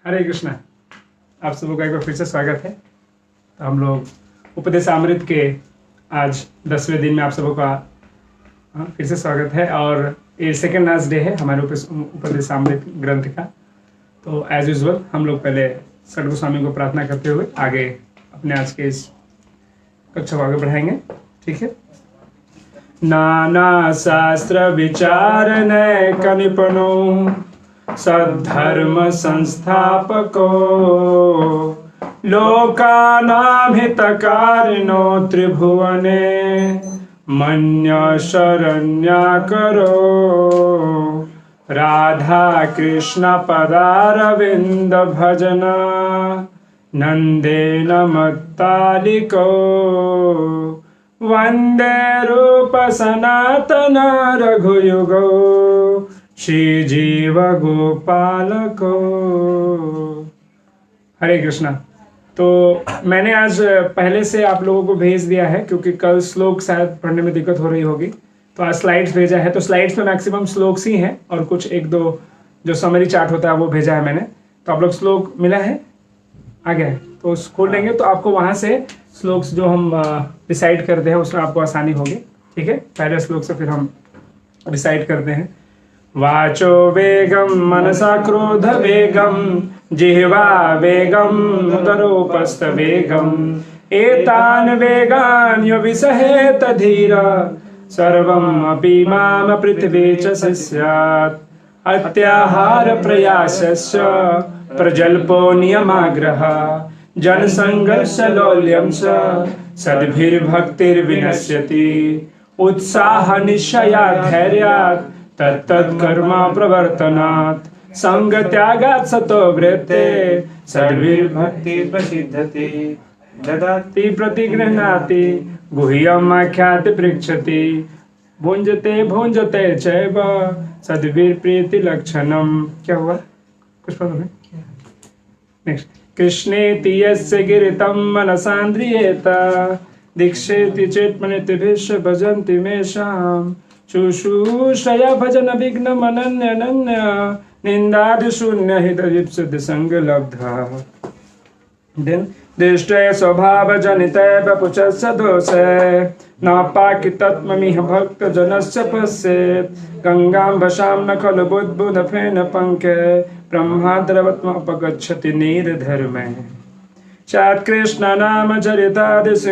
हरे कृष्णा। आप सबों का एक बार फिर से स्वागत है। तो हम लोग उपदेशामृत के आज 10वें दिन में आप सबों का फिर से स्वागत है और ये सेकेंड लास्ट डे है हमारे उपदेशामृत ग्रंथ का। तो एज यूजुअल हम लोग पहले सद्गुरु गोस्वामी को प्रार्थना करते हुए आगे अपने आज के इस कक्षा को आगे बढ़ाएंगे। ठीक है। नाना शास्त्र विचार नैक निपुणो सद्धर्म संस्थापको लोकानां हितकारिणो त्रिभुवने मन्य शरण्याकरो राधा कृष्ण पदारविंद भजन नंदेन मत्तालिको वंदे रूप सनातन रघुयुगो श्री जीव गोपाल को। हरे कृष्णा। तो मैंने आज पहले से आप लोगों को भेज दिया है क्योंकि कल श्लोक शायद पढ़ने में दिक्कत हो रही होगी, तो आज स्लाइड्स भेजा है। तो स्लाइड्स में मैक्सिमम श्लोक्स ही हैं और कुछ एक दो जो समरी चार्ट होता है वो भेजा है मैंने। तो आप लोग श्लोक मिला है आ गया है तो खोल लेंगे तो आपको वहाँ से श्लोक्स जो हम डिसाइड करते हैं उसमें आपको आसानी होगी। ठीक है। पहले श्लोक से फिर हम डिसाइड करते हैं। वाचो वेगम मनसा क्रोध वेगम जिह्वा वेगम उदरोपस्थ वेगम एतान वेगान यो विसहेत धीरा सर्वम अपि माम पृथ्वी च स्यात् अत्याहार प्रयासस्य प्रजल्पो नियमाग्रह जन संघर्ष लौल्यं च सद्भिर्भक्तिर्विनश्यति उत्साह निश्चया धैर्यात् तत्तत्कर्म प्रवर्तनात् संग त्यागात् सतो वृत्ते सद्भिर्भक्ति प्रसिद्धति ददाति प्रतिगृह्णाति गुह्यम् आख्याति पृच्छति भुंजते भुंजते चैव सद्भिर्प्रीति लक्षणम्। क्या हुआ कुछ पता नहीं। नेक्स्ट। कृष्णेति यस्य गिरितं मनसान्द्रियेत दीक्षेति चेत्मनितिभिश्च भजन्ति मेषाम् शुश्रूषया भजन विघ्न मनन्य निंदादि शून्य हितजिप्सति संग लब्धा दिन दृष्टय स्वभाव जनितैव पुचस्य दोषे न पाकि तत्त्वमिह भक्त जनस्य पश्येत् गंगां वशां न खलु बुद्बुद फेन पंके ब्रह्माद्रवत्मपगच्छति निर्धर्मे चात्कृष्ण नाम चरितादिश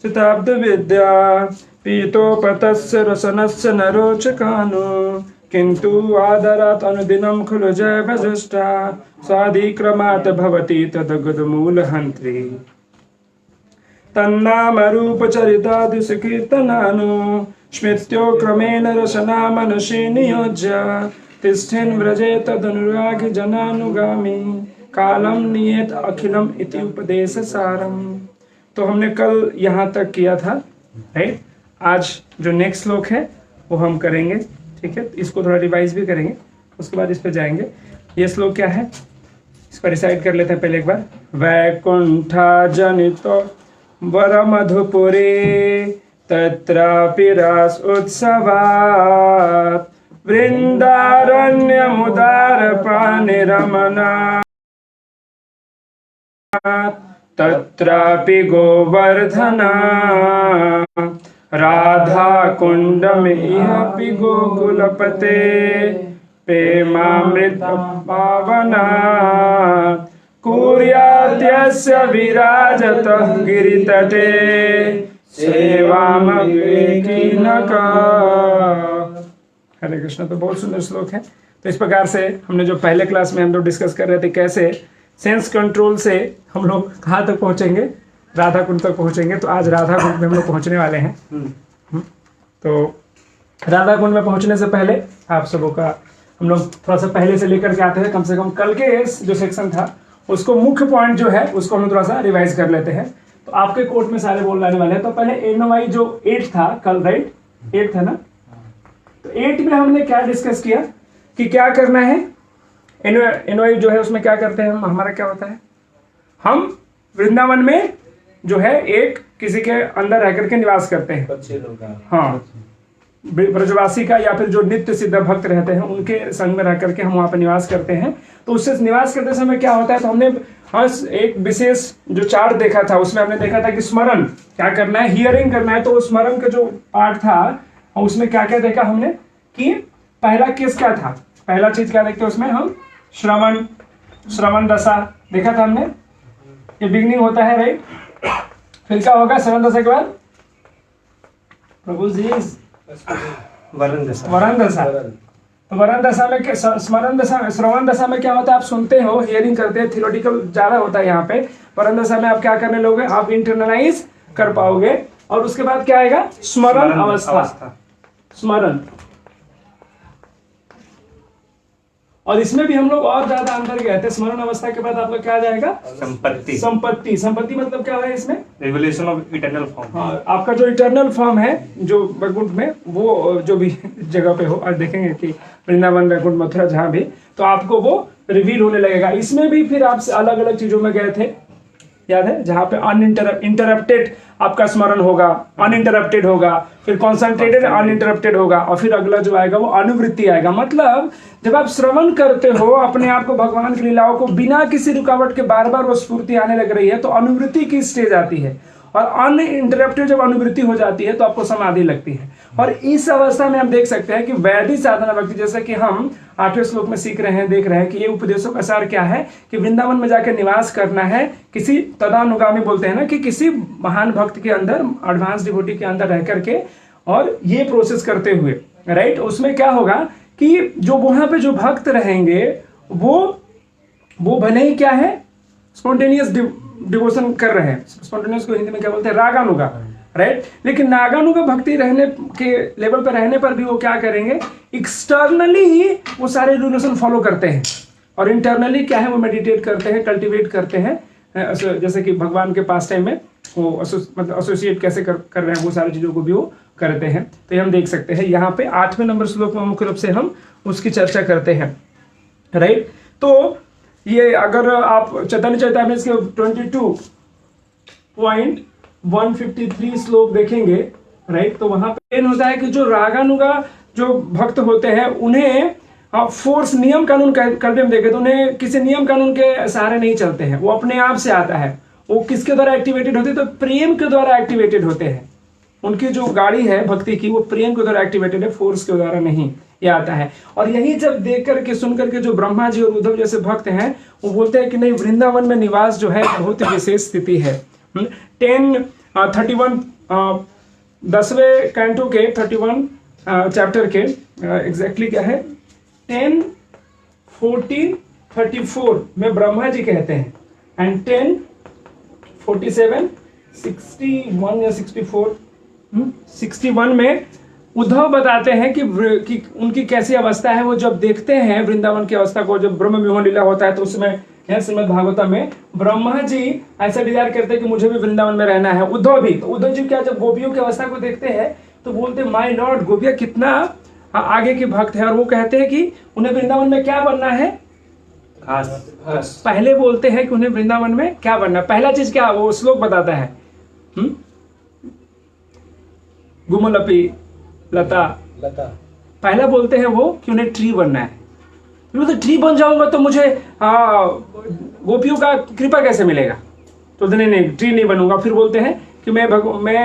चिताब्द विद्या पीतोपतस्य रसनस्य न रोचकानु किन्तु आदरात् अनुदिनं खलु जैवज्येष्ठा स्वादिक्रमात् भवति तद्गुदमूलहन्त्री तन्नाम रूपचरितादिशकीर्तनानु स्मृत्यो क्रमेण रसना मनसि नियोज्य तिष्ठन् व्रजेत तदनुरागि जनानुगामी कालं नियत अखिलम् इति उपदेशसारम्। तो हमने कल यहाँ तक किया था, राइट। आज जो नेक्स्ट श्लोक है वो हम करेंगे। ठीक है। इसको थोड़ा रिवाइज भी करेंगे, उसके बाद इस पे जाएंगे। ये श्लोक क्या है इसको रिसाइड कर लेते हैं पहले एक बार। वैकुंठा जनितो वर मधुपुरे तत्रापि रास उत्सवात् वृंदारण्यमुदार पानिरमना तत्रापि गोवर्धना राधा कुंडमिहापि गोकुलपते प्रेमामृत पावना कुर्यात्यस्य विराजतः गिरितटे सेवामविवेकिनका। हरे कृष्ण। तो बहुत सुंदर श्लोक है। तो इस प्रकार से हमने जो पहले क्लास में हम लोग डिस्कस कर रहे थे कैसे सेंस कंट्रोल से हम लोग कहाँ तक पहुँचेंगे, राधा कुंड तक पहुँचेंगे। तो आज राधा कुंड में हम लोग पहुँचने वाले हैं। तो राधा कुंड में पहुँचने से पहले आप सबों का हम लोग थोड़ा सा पहले से लेकर के आते हैं। कम से कम कल के जो सेक्शन था उसको मुख्य पॉइंट जो है उसको हम थोड़ा सा रिवाइज कर लेते हैं। तो आपके कोर्ट में सारे बोल लाने वाले हैं। तो पहले एनओआई जो 8 था कल, राइट 8 था ना। तो 8 में हमने क्या डिस्कस किया कि क्या करना है। एनओआई जो है उसमें क्या करते हैं हम, हमारा क्या होता है, हम वृंदावन में जो है एक किसी के अंदर रह करके निवास करते हैं। हाँ ब्रजवासी का या फिर जो नित्य सिद्ध भक्त रहते हैं उनके संग में रह करके हम वहाँ पर निवास करते हैं। तो उससे निवास करते समय क्या होता है, तो हमने हर एक विशेष जो चार्ट देखा था उसमें हमने देखा था कि स्मरण क्या करना है, हियरिंग करना है। तो स्मरण का जो पार्ट था उसमें क्या क्या देखा हमने कि पहला केस क्या था, पहला चीज क्या देखते उसमें हम श्रवण दशा देखा था हमने, ये बिगनिंग होता है राइट। फिर क्या होगा श्रवण दशा के बाद प्रभु जी वरण दशा। तो वरण दशा में श्रवण दशा में क्या होता है, आप सुनते हो, हियरिंग करते हैं, थियोरेटिकल ज्यादा होता है यहाँ पे। वरण दशा में आप क्या करने लोगे, आप इंटरनलाइज कर पाओगे। और उसके बाद क्या आएगा, स्मरण अवस्था, स्मरण। और इसमें भी हम लोग और ज्यादा अंदर गए थे। स्मरण अवस्था के बाद आप लोग क्या आ जाएगा, संपत्ति मतलब क्या है इसमें, रिवोल्यूशन ऑफ इटर्नल फॉर्म। हाँ, आपका जो इटर्नल फॉर्म है जो वैकुंठ में, वो जो भी जगह पे हो, आज देखेंगे कि वृंदावन वैकुंठ मथुरा जहाँ भी, तो आपको वो रिवील होने लगेगा। इसमें भी फिर आप अलग अलग चीजों में गए थे, याद है, जहाँ पे अनइंटरप्टेड आपका स्मरण होगा, अनइंटरप्टेड होगा, फिर कॉन्सेंट्रेटेड अनइंटरप्टेड होगा, और फिर अगला जो आएगा वो अनुवृत्ति आएगा। मतलब जब आप श्रवण करते हो अपने आप को, भगवान की लीलाओं को, बिना किसी रुकावट के बार बार वो स्फूर्ति आने लग रही है, तो अनुवृत्ति की स्टेज आती है। और अनइंटरप्टेड जब अनुवृत्ति हो जाती है तो आपको समाधि लगती है। और इस अवस्था में हम देख सकते हैं कि वैदिक साधना भक्ति, जैसे कि हम 8वें श्लोक में सीख रहे हैं, देख रहे हैं कि ये उपदेशों का सार क्या है, कि वृंदावन में जाकर निवास करना है, किसी तदानुगामी बोलते हैं ना, कि किसी महान भक्त के अंदर, एडवांस डिवोटी के अंदर रह करके, और ये प्रोसेस करते हुए राइट। उसमें क्या होगा कि जो वहां पे जो भक्त रहेंगे वो भले ही क्या है, स्पॉन्टेनियस डिवोशन कर रहे हैं। स्पॉन्टेनियस को हिंदी में क्या बोलते हैं, रागानुगा राइट। लेकिन नागानुगा भक्ति रहने के लेवल पर रहने पर भी वो क्या करेंगे, एक्सटर्नली ही वो सारे रिवोल्यूशन फॉलो करते हैं, और इंटरनली क्या है, वो मेडिटेट करते हैं, कल्टीवेट करते हैं। जैसे कि भगवान के पास टाइम में वो मतलब एसोसिएट कैसे कर रहे हैं, वो सारी चीजों को भी वो करते हैं। तो ये हम देख सकते हैं यहाँ पे 8वें नंबर श्लोक में मुख्य रूप से हम उसकी चर्चा करते हैं राइट। तो ये अगर आप चैतन्य चैतामृत के 22.153 श्लोक देखेंगे राइट, तो वहां पे होता है कि जो रागानुगा जो भक्त होते हैं उन्हें फोर्स, नियम कानून कल भी हम देखे तो उन्हें किसी नियम कानून के सहारे नहीं चलते हैं, वो अपने आप से आता है। वो किसके द्वारा एक्टिवेटेड होते हैं, तो प्रेम के द्वारा एक्टिवेटेड होते हैं। उनकी जो गाड़ी है भक्ति की, वो प्रेम के द्वारा एक्टिवेटेड है, फोर्स के द्वारा नहीं, ये आता है। और यही जब देख करके सुन करके जो ब्रह्मा जी और उद्धव जैसे भक्त हैं, वो बोलते हैं कि नहीं, वृंदावन में निवास जो है बहुत विशेष स्थिति है। 10:31 10वें कैंटो के 31 चैप्टर के एग्जैक्टली क्या है, 10:14-34 में ब्रह्मा जी कहते हैं, एंड 10:47 61 या 61 में उद्धव बताते हैं कि उनकी कैसी अवस्था है। वो जब देखते हैं वृंदावन की अवस्था को, जब ब्रह्म विमोह लीला होता है, तो उसमें श्रीमद् भागवतम में ब्रह्मा जी ऐसा डिजायर करते हैं कि मुझे भी वृंदावन में रहना है। उद्धव भी, तो उद्धव जी क्या, जब गोपियों की अवस्था को देखते हैं तो बोलते माय लॉर्ड, गोपिया कितना आगे के भक्त है। और वो कहते हैं कि उन्हें वृंदावन में क्या बनना है, पहले बोलते हैं कि उन्हें वृंदावन में क्या बनना है। पहला चीज क्या, वो श्लोक बताता है, गुमलपी लता पहला बोलते हैं वो कि उन्हें ट्री बनना है। तो ट्री बन जाऊंगा तो मुझे गोपियों का कृपा कैसे मिलेगा, तो नहीं ट्री नहीं बनूंगा। फिर बोलते हैं कि मैं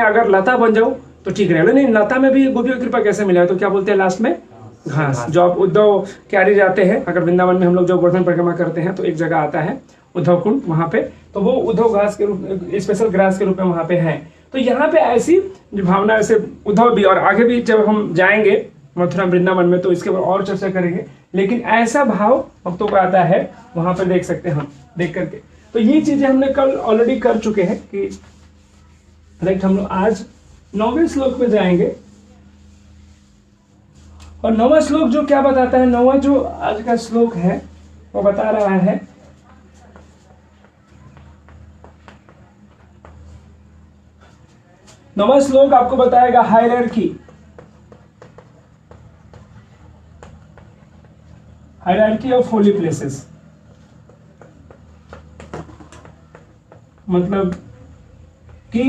अगर लता बन जाऊं तो ठीक रहेगा, नहीं लता में भी गोपियों की कृपा कैसे मिलेगा, तो क्या बोलते हैं लास्ट में, घास। जो आप उद्धव क्यारी जाते हैं, अगर वृंदावन में हम लोग जो गोवर्धन परिक्रमा करते हैं तो एक जगह आता है उद्धव कुंड, वहां पे तो वो उद्धव घास के रूप, स्पेशल ग्रास के रूप में वहां पे है। तो यहाँ पे ऐसी भावना, ऐसे उद्धव भी, और आगे भी जब हम जाएंगे मथुरा वृंदावन में तो इसके ऊपर और चर्चा करेंगे। लेकिन ऐसा भाव भक्तों का आता है, वहां पर देख सकते हैं हम देख करके। तो ये चीजें हमने कल ऑलरेडी कर चुके हैं कि राइट। हम लोग आज 9वें श्लोक में जाएंगे, और 9वां श्लोक जो क्या बताता है, 9वां जो आज का श्लोक है वो बता रहा है, नौवां श्लोक आपको बताएगा हायरार्की ऑफ होली प्लेसेस। मतलब कि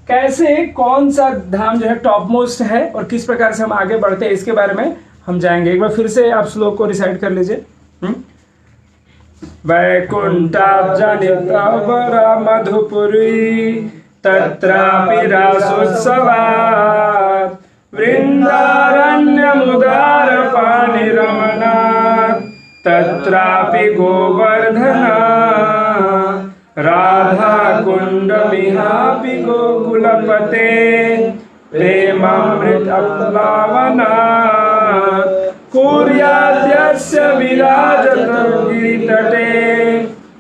कैसे कौन सा धाम जो है टॉप मोस्ट है और किस प्रकार से हम आगे बढ़ते हैं इसके बारे में हम जाएंगे। एक बार फिर से आप श्लोक को रिसाइट कर लीजिए। वैकुंठाब्जनितवर मधुपुरी तत्रापि रासोत्सवात् वृन्दारण्यमुदारपाणिरमणात् तत्रापि गोवर्धना राधा कुण्डमिहापि गोकुलपते प्रेमामृतप्लावनात् कुर्याद्यस्य विराजत गिरितटे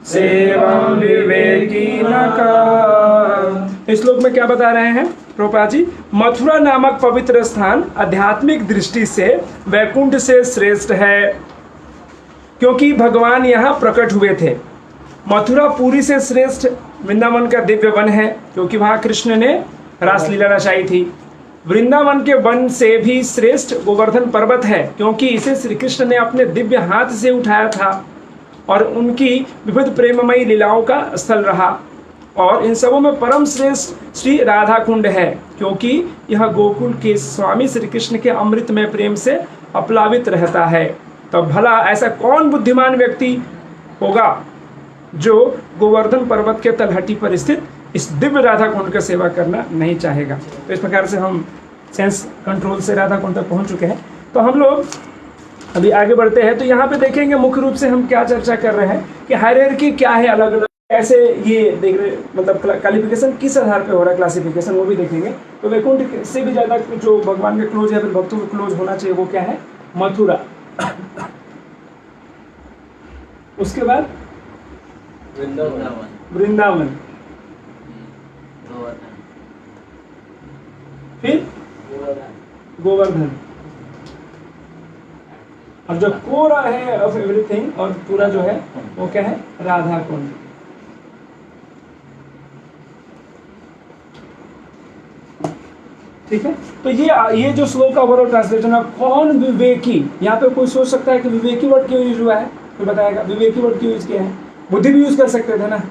सेवं विवेकी इस श्लोक में क्या बता रहे हैं प्रभुपाद जी? मथुरा नामक पवित्र स्थान आध्यात्मिक दृष्टि से वैकुंठ से श्रेष्ठ है क्योंकि भगवान यहाँ प्रकट हुए थे। मथुरा पुरी से श्रेष्ठ वृंदावन का दिव्य वन है क्योंकि वहाँ कृष्ण ने रासलीला रचाई थी। वृंदावन के वन से भी श्रेष्ठ गोवर्धन पर्वत है क्योंकि इसे श्री कृष्ण ने अपने दिव्य हाथ से उठाया था और उनकी विविध प्रेममयी लीलाओं का स्थल रहा। और इन सबों में परम श्रेष्ठ श्री राधा कुंड है क्योंकि यह गोकुल के स्वामी श्री कृष्ण के अमृतमय प्रेम से अपलावित रहता है। तो भला ऐसा कौन बुद्धिमान व्यक्ति होगा जो गोवर्धन पर्वत के तलहटी पर स्थित इस दिव्य राधा कुंड का सेवा करना नहीं चाहेगा। तो इस प्रकार से हम सेंस कंट्रोल से राधा कुंड तक पहुंच चुके हैं। तो हम लोग अभी आगे बढ़ते हैं। तो यहाँ पे देखेंगे मुख्य रूप से हम क्या चर्चा कर रहे हैं कि हायरार्की क्या है, अलग अलग कैसे ये देख रहे, मतलब क्वालिफिकेशन किस आधार पे हो रहा है, क्लासिफिकेशन वो भी देखेंगे। तो वैकुंठ से भी ज़्यादा जो भगवान के क्लोज है, फिर भक्तों के क्लोज होना चाहिए, वो क्या है? मथुरा। उसके बाद वृंदावन, फिर गोवर्धन, और जो कोरा है ऑफ एवरीथिंग और पूरा जो है वो क्या है? राधा कुंड। ठीक है। तो ये जो श्लोक का ओवरऑल ट्रांसलेशन है, कौन विवेकी, यहाँ पे कोई सोच सकता है कि विवेकी वर्ड क्यों यूज हुआ है? कोई बताएगा विवेकी वर्ड क्यों यूज किया है? बुद्धि भी यूज कर सकते थे ना,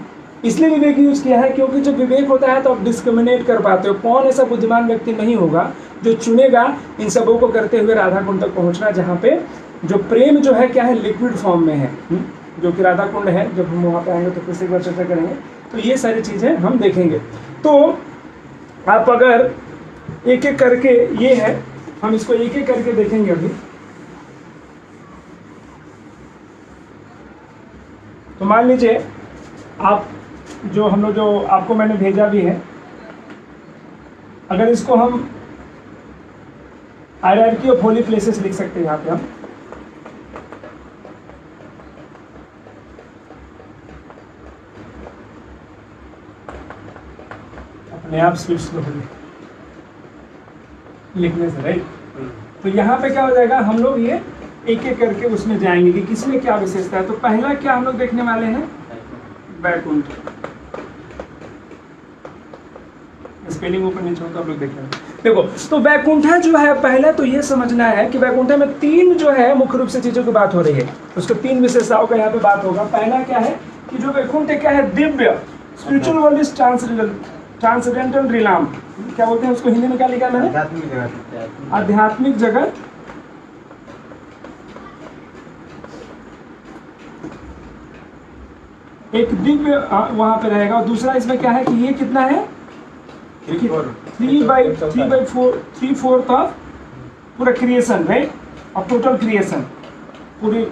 इसलिए विवेक यूज किया है क्योंकि जब विवेक होता है तो आप डिस्क्रिमिनेट कर पाते हो। कौन ऐसा बुद्धिमान व्यक्ति नहीं होगा जो चुनेगा इन सबों को करते हुए राधा कुंड तक पहुंचना, जहाँ पे जो प्रेम जो है क्या है? लिक्विड फॉर्म में है, जो कि राधा कुंड है। जब हम वहाँ पे आएंगे तो फिर से एक बार चर्चा करेंगे। तो ये सारी चीजें हम देखेंगे। तो आप अगर एक एक करके, ये है, हम इसको एक एक करके देखेंगे अभी। तो मान लीजिए आप जो हम लोग, जो आपको मैंने भेजा भी है, अगर इसको हम हायरार्की ऑफ होली प्लेसेस लिख सकते हैं यहाँ पे हम। अपने आप स्पीड स्लो लिखने से, राइट। तो यहाँ पे क्या हो जाएगा, हम लोग ये एक एक करके उसमें जाएंगे कि किसमें क्या विशेषता है। तो पहला क्या हम लोग देखने वाले हैं? वैकुंठ। स्पेलिंग ऊपर नीचे हो तो आप लोग देख रहे हैं। देखो, तो वैकुंठा जो है, पहले तो ये समझना है कि वैकुंठा में तीन जो है मुख्य रूप से चीजों की बात हो रही है। उसको तीन विशेषताओं का यहाँ पे बात होगा। पहला क्या है कि जो वैकुंठ क्या है? Divya, spiritual world is transcendental रिलाम। क्या बोलते हैं उसको हिंदी में? क्या लिखा है मैंने? आध्यात्मिक जगत। एक दिव्य वहां पे रहेगा। और दूसरा इसमें क्या है कि ये कितना है? 3/4 ऑफ पूरा क्रिएशन, राइट, और टोटल क्रिएशन पूरी।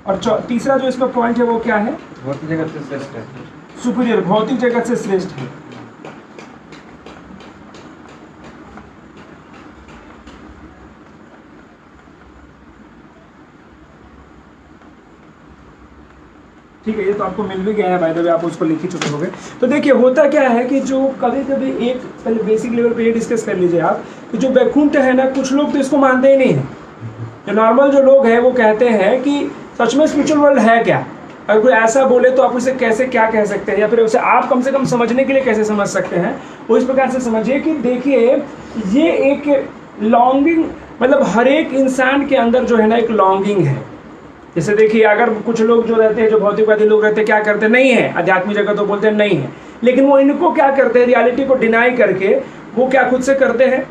और तीसरा जो इसमें पॉइंट है वो क्या है? भौतिक जगत से श्रेष्ठ है, सुपीरियर, भौतिक जगत से श्रेष्ठ है। ठीक है, ये तो आपको मिल भी गया है, बाय द वे आप उसको लिख ही चुके होंगे। तो देखिए होता क्या है कि जो कभी कभी एक पहले बेसिक लेवल पे ये डिस्कस कर लीजिए आप कि जो वैकुंठ है ना, कुछ लोग तो इसको मानते ही नहीं है। जो नॉर्मल जो लोग हैं वो कहते हैं कि सच में स्पिरिचुअल वर्ल्ड है क्या? अगर कोई ऐसा बोले तो आप उसे कैसे क्या कह सकते हैं, या फिर उसे आप कम से कम समझने के लिए कैसे समझ सकते हैं? वो इस प्रकार से समझिए कि देखिए ये एक लॉन्गिंग, मतलब हर एक इंसान के अंदर जो है ना एक लॉन्गिंग है, जैसे देखिए, अगर कुछ लोग जो रहते हैं, जो भौतिकवादी लोग रहते हैं, क्या करते हैं, नहीं है आध्यात्मिक जगत, तो बोलते हैं नहीं है, लेकिन वो इनको क्या करते हैं, रियलिटी को डिनाई करके वो क्या खुद से करते हैं,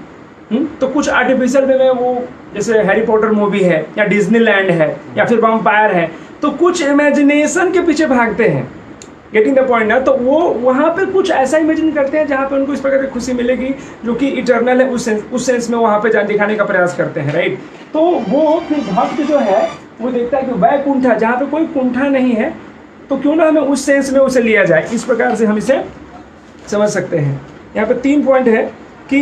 तो कुछ आर्टिफिशियल वे में वो, जैसे हैरी पॉटर मूवी है या डिज्नीलैंड है या फिर वैम्पायर है, तो कुछ इमेजिनेशन के पीछे भागते हैं, गेटिंग द पॉइंट ना। तो वो वहाँ पे कुछ ऐसा इमेजिन करते हैं जहाँ पे उनको इस प्रकार की खुशी मिलेगी जो कि इटर्नल है, उस सेंस में वहाँ पे दिखाने का प्रयास करते हैं, राइट। तो वो फिर भक्त जो है वो देखता है कि वैकुंठा, जहाँ पे कोई कुंठा नहीं है, तो क्यों ना हमें उस सेंस में उसे लिया जाए। इस प्रकार से हम इसे समझ सकते हैं। यहाँ पे 3 पॉइंट है कि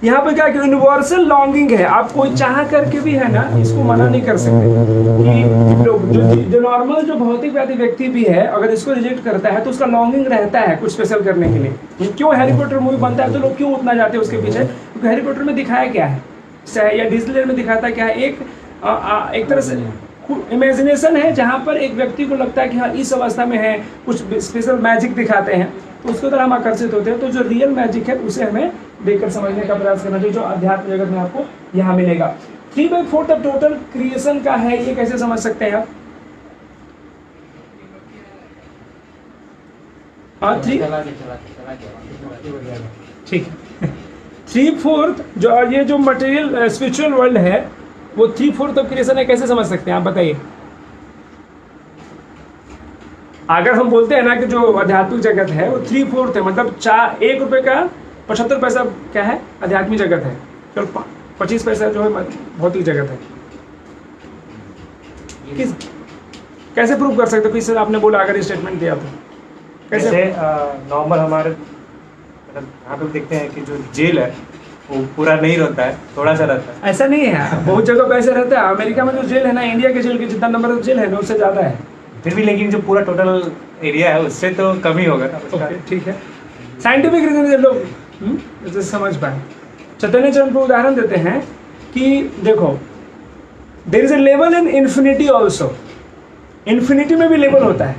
यहाँ पे क्या यूनिवर्सल लॉन्गिंग है, आप कोई चाह करके भी है ना इसको मना नहीं कर सकते। कि लोग जो नॉर्मल जो भौतिकवादी व्यक्ति भी है, अगर इसको रिजेक्ट करता है तो उसका लॉन्गिंग रहता है कुछ स्पेशल करने के लिए। क्यों हैरी पॉटर मूवी बनता है तो लोग क्यों उतना जाते हैं उसके पीछे, क्योंकि हैरी पॉटर में दिखाया क्या है, या डिज्नीलैंड में दिखाता क्या है, एक तरह से इमेजिनेशन है, जहाँ पर एक व्यक्ति को लगता है कि हाँ इस अवस्था में है, कुछ स्पेशल मैजिक दिखाते हैं, तो उसके तरह हम आकर्षित होते हैं। तो जो रियल मैजिक है उसे हमें देखकर समझने का प्रयास करना चाहिए, जो अध्यात्म जगत में आपको यहाँ मिलेगा। 3/4 अब टोटल क्रिएशन का है, ये कैसे समझ सकते हैं आप? ठीक है। 3/4 जो ये जो मटेरियल स्पिरिचुअल वर्ल्ड है वो 3/4 ऑफ क्रिएशन है, कैसे समझ सकते हैं आप बताइए? अगर हम बोलते हैं ना कि जो आध्यात्मिक जगत है वो 3/4 है, मतलब 1 रुपए का 75 पैसा क्या है, आध्यात्मिक जगत है, तो 25 पैसा जो है भौतिक जगत है। कैसे प्रूव कर सकते हो कि सर आपने बोला, अगर स्टेटमेंट दिया तो कैसे? नॉर्मल हमारे मतलब यहाँ पे देखते हैं कि जो जेल है वो पूरा नहीं रहता है, थोड़ा सा रहता है। ऐसा नहीं है, बहुत जगह पे ऐसा रहता है। अमेरिका में जो जेल है ना, इंडिया के जेल के जितना नंबर ऑफ जेल है ना उससे ज़्यादा है। फिर भी लेकिन जो पूरा टोटल एरिया है उससे तो कम ही होगा ना उसका। ठीक है, साइंटिफिक रीजन लोग जैसे समझ पाए। चैतन्य चरण को उदाहरण देते हैं कि देखो, there is a level in infinity also. Infinity में भी लेवल होता है।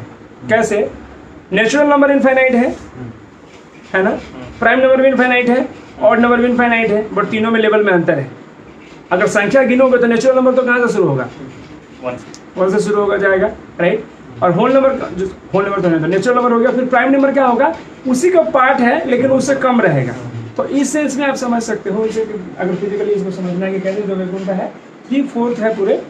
कैसे? नेचुरल नंबर इनफाइनाइट है ना, प्राइम नंबर भी इनफाइनाइट है, ऑड नंबर भी इनफाइनाइट है, बट तीनों में लेवल में अंतर है। अगर संख्या गिनोगे तो नेचुरल नंबर तो कहाँ से शुरू होगा? 1 से शुरू होगा जाएगा, राइट। और होल नंबर तो नहीं, तो नेचुरल नंबर हो गया। फिर प्राइम नंबर क्या होगा? उसी का पार्ट है लेकिन उससे कम रहेगा। तो इस सेंस में आप समझ सकते हो इसे, अगर फिजिकली इसको समझना है कि कैसे जो वैकुंठ है 3/4 है पूरे,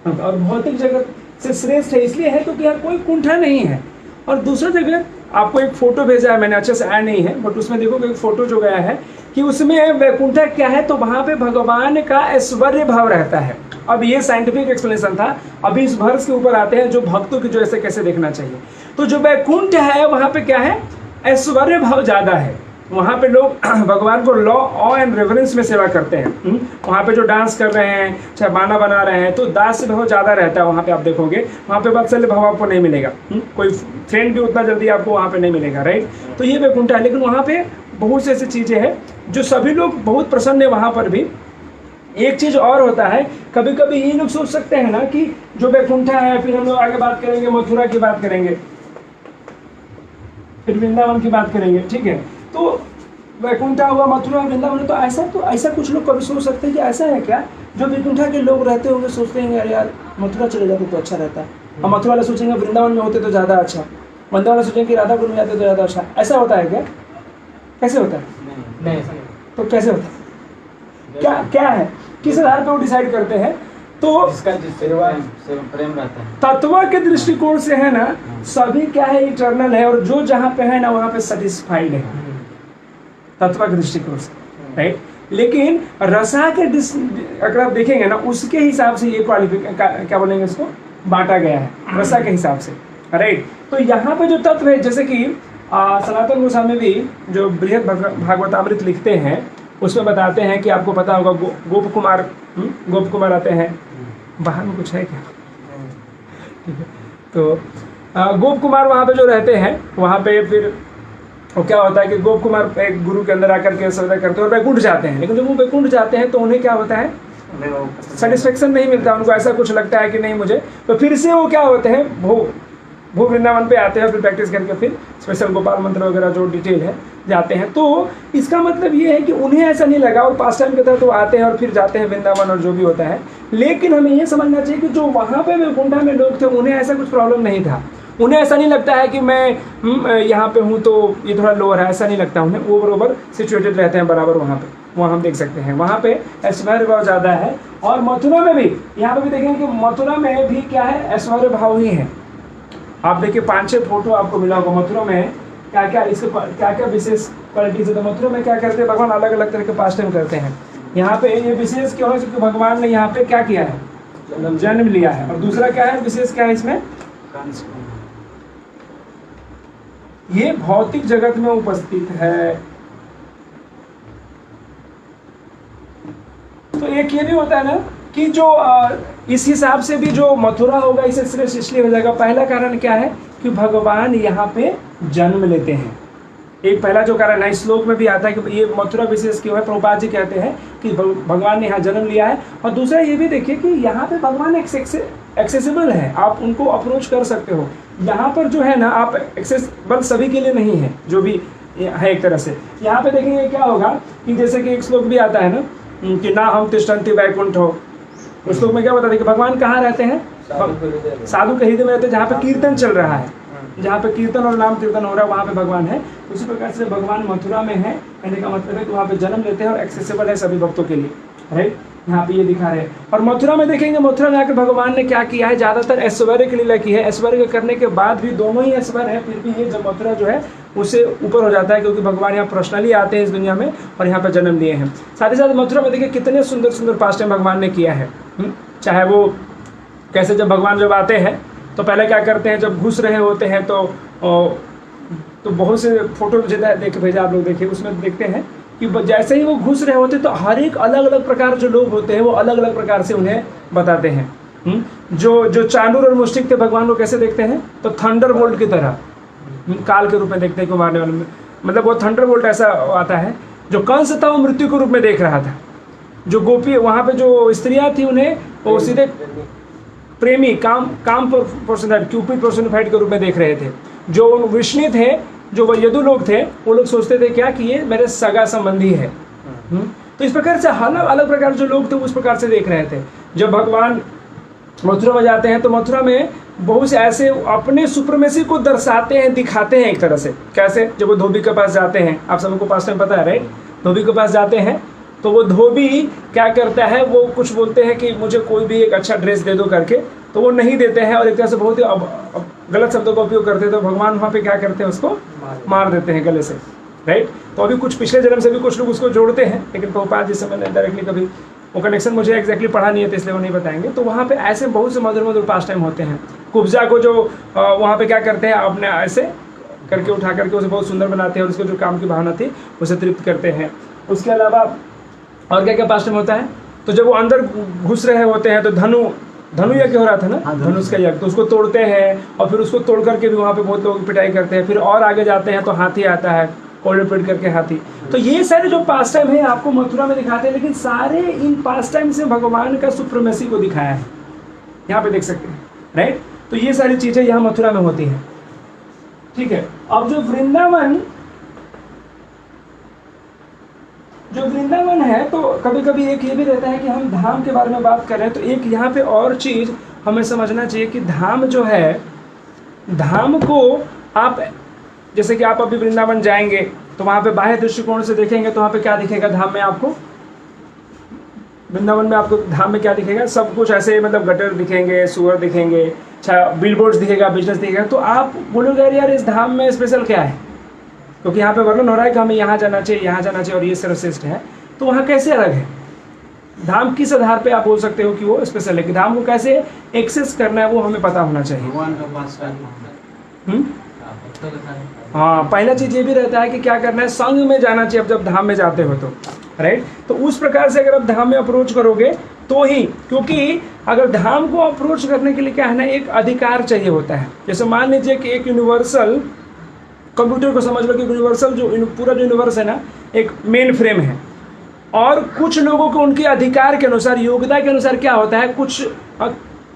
और भौतिक जगत से श्रेष्ठ है। इसलिए है क्योंकि यहाँ कोई कुंठा नहीं है। और दूसरा जगह आपको एक फोटो भेजा है मैंने, अच्छे से आया नहीं है, बट उसमें देखो एक फोटो जो गया है कि उसमें वैकुंठा क्या है, तो वहाँ पे भगवान का ऐश्वर्य भाव रहता है। अब ये साइंटिफिक एक्सप्लेनेशन था। अभी इस वर्स के ऊपर आते हैं जो भक्तों की जो ऐसे कैसे देखना चाहिए। तो जो वैकुंठ है वहाँ पे क्या है, ऐश्वर्य भाव ज़्यादा है। वहाँ पे लोग भगवान को ऑ एंड रेवरेंस में सेवा करते हैं। वहाँ पे जो डांस कर रहे हैं, चाहे बाना बना रहे हैं, तो दास भाव ज़्यादा रहता है वहाँ पे। आप देखोगे वहाँ पे वात्सल्य भाव आपको नहीं मिलेगा। कोई फ्रेंड भी उतना जल्दी आपको वहाँ पे नहीं मिलेगा, राइट। तो ये वैकुंठ है, लेकिन वहाँ पे बहुत सी ऐसी चीज़ें हैं जो सभी लोग बहुत प्रसन्न है वहाँ पर भी। एक चीज़ और होता है, कभी कभी ये लोग सोच सकते हैं ना कि जो वैकुंठा है, फिर हम लोग आगे बात करेंगे, मथुरा की बात करेंगे, फिर वृंदावन की बात करेंगे, ठीक है। तो वैकुंठा हुआ, मथुरा, वृंदावन, तो ऐसा कुछ लोग कभी सोच सकते हैं कि ऐसा है क्या, जो वैकुंठा के लोग रहते होंगे सोचते हैं अरे यार मथुरा चले जाते तो अच्छा रहता है, और मथुरा वाले सोचेंगे वृंदावन में होते तो ज़्यादा अच्छा, वृंदावन वाले सोचेंगे कि राधाकुंड में जाते तो ज़्यादा अच्छा। ऐसा होता है क्या? कैसे होता है? नहीं। तो कैसे होता है? क्या है, किस आधार पर वो डिसाइड करते हैं? तो जिसका प्रेम रहता है, तत्व के दृष्टिकोण से है ना, सभी क्या है, इटर्नल है, और जो जहाँ पे है ना वहाँ पे सेटिस्फाइड है तत्व के दृष्टिकोण से, राइट। लेकिन रसा के अगर आप देखेंगे ना, उसके हिसाब से ये क्या बोलेंगे इसको, बांटा गया है रसा के हिसाब से, राइट। तो यहाँ पे जो तत्व है, जैसे कि सनातन गोस्वामी भी जो बृहद भागवतामृत लिखते हैं उसमें बताते हैं कि आपको पता होगा गोप कुमार आते हैं, बाहर में कुछ है क्या? ठीक है। तो गोप कुमार वहाँ पे जो रहते हैं, वहाँ पे फिर वो क्या होता है कि गोप कुमार एक गुरु के अंदर आकर के सौदा करते हैं और वैकुंठ जाते हैं। लेकिन जब वो वैकुंठ जाते हैं तो उन्हें क्या होता है, सेटिस्फेक्शन नहीं मिलता उनको, ऐसा कुछ लगता है कि नहीं मुझे, तो फिर से वो क्या होते हैं, भू वृंदावन पे आते हैं, फिर प्रैक्टिस करके फिर स्पेशल गोपाल मंत्र वगैरह जो डिटेल है जाते हैं। तो इसका मतलब ये है कि उन्हें ऐसा नहीं लगा और पास टाइम के तहत वो आते हैं और फिर जाते हैं वृंदावन और जो भी होता है। लेकिन हमें ये समझना चाहिए कि जो वहाँ पे वैकुंठा में लोग थे उन्हें ऐसा कुछ प्रॉब्लम नहीं था। उन्हें ऐसा नहीं लगता है कि मैं यहाँ पे हूँ तो ये थोड़ा लोअर है, ऐसा नहीं लगता उन्हें। वो बराबर सिचुएटेड रहते हैं बराबर वहाँ पे। वहाँ हम देख सकते हैं वहाँ पे ऐश्वर्य भाव ज़्यादा है। और मथुरा में भी, यहाँ पे भी देखेंगे कि मथुरा में भी क्या है, ऐश्वर्य भाव ही है। आप देखिए 5-6 फोटो आपको मिला होगा मथुरा में क्या क्या इसके क्या क्या विशेष क्वालिटीज है। तो मथुरा में क्या करते हैं भगवान, अलग अलग तरह के पास टाइम करते हैं। यहाँ पे ये विशेष क्यों है, क्योंकि भगवान ने यहाँ पे क्या किया है, जन्म लिया है। और दूसरा क्या है विशेष, क्या है इसमें, ये भौतिक जगत में उपस्थित है। तो एक ये भी होता है ना कि जो इस हिसाब से भी जो मथुरा होगा इसे श्रेष्ठ इसलिए हो जाएगा। पहला कारण क्या है कि भगवान यहाँ पे जन्म लेते हैं। एक पहला जो कारण है, इस श्लोक में भी आता है कि ये मथुरा विशेष क्यों है। प्रभुपाद जी कहते हैं कि भगवान ने यहाँ जन्म लिया है। और दूसरा ये भी देखिए कि यहाँ पे भगवान एक्सेसिबल है, आप उनको अप्रोच कर सकते हो। यहाँ पर जो है ना, आप एक्सेसिबल सभी के लिए नहीं है, जो भी है एक तरह से। यहाँ पे देखेंगे क्या होगा कि जैसे कि एक श्लोक भी आता है ना कि ना हम तिष्ठन्ति वैकुंठ हो। उस श्लोक में क्या बताते हैं कि भगवान कहाँ रहते हैं, साधु के हृदय में रहते हैं, जहाँ पे कीर्तन चल रहा है, जहाँ पे कीर्तन और नाम कीर्तन हो रहा है वहाँ पे भगवान है। उसी प्रकार से भगवान मथुरा में है, कहने का मतलब है कि वहाँ पे जन्म लेते हैं और एक्सेसिबल है सभी भक्तों के लिए, राइट। यहाँ पे ये दिखा रहे हैं। और मथुरा में देखेंगे, मथुरा में आकर भगवान ने क्या किया है, ज़्यादातर ऐश्वर्य की लीला की है। ऐश्वर्य करने के बाद भी दोनों ही ऐश्वर्य है, फिर भी ये जब मथुरा जो है उससे ऊपर हो जाता है, क्योंकि भगवान यहाँ पर्सनली आते हैं इस दुनिया में और यहाँ पर जन्म लिए हैं। साथ ही साथ मथुरा में देखिए कितने सुंदर सुंदर पास टाइम भगवान ने किया है। चाहे वो कैसे, जब भगवान जब आते हैं तो पहले क्या करते हैं, जब घुस रहे होते हैं तो बहुत से फोटो देख भेजा आप लोग देखिए, उसमें देखते हैं कि जैसे ही वो घुस रहे होते तो हर एक अलग अलग प्रकार जो लोग होते हैं वो अलग अलग प्रकार से उन्हें बताते हैं। जो चांडूर और मुष्टिक थे भगवान को कैसे देखते हैं, तो थंडर बोल्ट की तरह काल के रूप में देखते हैं को मारने वाले में। मतलब वो थंडर बोल्ट ऐसा आता है। जो कंस था वो मृत्यु के रूप में देख रहा था। जो गोपी वहाँ पे जो स्त्रियाँ थी उन्हें वो सीधे प्रेमी काम पर्सनल क्यूपिड पर्सनिफाइड के रूप में देख रहे थे। जो विष्णु थे, जो यदु लोग थे, वो लोग सोचते थे क्या कि ये मेरे सगा संबंधी है। तो इस प्रकार से अलग अलग प्रकार जो लोग थे उस प्रकार से देख रहे थे। जब भगवान मथुरा में जाते हैं तो मथुरा में बहुत से ऐसे अपने सुप्रीमेसी को दर्शाते हैं, दिखाते हैं एक तरह से। कैसे, जब वो धोबी के पास जाते हैं, आप सबको पास टाइम पता है राइट, धोबी के पास जाते हैं तो वो धोबी क्या करता है, वो कुछ बोलते हैं कि मुझे कोई भी एक अच्छा ड्रेस दे दो करके, तो वो नहीं देते हैं और एक तरह से बहुत ही गलत शब्दों का उपयोग करते हैं। तो भगवान वहाँ पे क्या करते हैं, उसको मार देते हैं गले से, राइट। तो अभी कुछ पिछले जन्म से भी कुछ लोग उसको जोड़ते हैं, लेकिन प्रभुपाद जी से मैंने डायरेक्टली कभी वो कनेक्शन मुझे एग्जैक्टली पढ़ा नहीं है तो इसलिए वो नहीं बताएंगे। तो वहाँ पे ऐसे बहुत से मधुर मधुर पास टाइम होते हैं। कुब्जा को जो वहाँ पे क्या करते हैं, अपने ऐसे करके उठा करके उसे बहुत सुंदर बनाते हैं और उसको जो काम की भावना थी उसे तृप्त करते हैं। उसके अलावा और क्या क्या पास टाइम होता है, तो जब वो अंदर घुस रहे होते हैं तो धनु यज्ञ हो रहा था ना, धनुष का यज्ञ, तो उसको तोड़ते हैं और फिर उसको तोड़ करके भी वहाँ पे बहुत लोग पिटाई करते हैं। फिर और आगे जाते हैं तो हाथी आता है, कोल्ड करके हाथी। तो ये सारे जो पास टाइम है आपको मथुरा में दिखाते हैं, लेकिन सारे इन पास टाइम से भगवान का सुप्रीमेसी को दिखाया है, यहाँ पे देख सकते हैं, राइट। तो ये सारी चीजें यहाँ मथुरा में होती हैं, ठीक है। अब जो वृंदावन है, तो कभी कभी एक ये भी रहता है कि हम धाम के बारे में बात कर रहे हैं, तो एक यहाँ पे और चीज हमें समझना चाहिए कि धाम जो है, धाम को आप जैसे कि आप अभी वृंदावन जाएंगे तो वहाँ पे बाह्य दृष्टिकोण से देखेंगे तो वहाँ पे क्या दिखेगा, धाम में आपको, वृंदावन में आपको धाम में क्या दिखेगा, सब कुछ ऐसे मतलब गटर दिखेंगे, सुअर दिखेंगे, अच्छा बिलबोर्ड्स दिखेगा, बिजनेस दिखेगा। तो आप बोलोगे यार इस धाम में स्पेशल क्या है, क्योंकि यहाँ पे वर्णन हो रहा है कि हमें यहाँ जाना चाहिए, यहाँ जाना चाहिए और ये सर्वश्रेष्ठ है। तो वहाँ कैसे अलग है, धाम किस आधार पे आप बोल सकते हो कि वो स्पेशल है, कि धाम को कैसे एक्सेस करना है वो हमें पता होना चाहिए। हाँ, पहला चीज ये भी रहता है कि क्या करना है, संग में जाना चाहिए अब जब धाम में जाते हो तो, राइट। तो उस प्रकार से अगर आप धाम में अप्रोच करोगे तो ही, क्योंकि अगर धाम को अप्रोच करने के लिए क्या है ना, एक अधिकार चाहिए होता है। जैसे मान लीजिए कि एक यूनिवर्सल कंप्यूटर को समझ लो कि यूनिवर्सल जो पूरा जो यूनिवर्स है ना, एक मेन फ्रेम है, और कुछ लोगों को उनके अधिकार के अनुसार, योग्यता के अनुसार क्या होता है, कुछ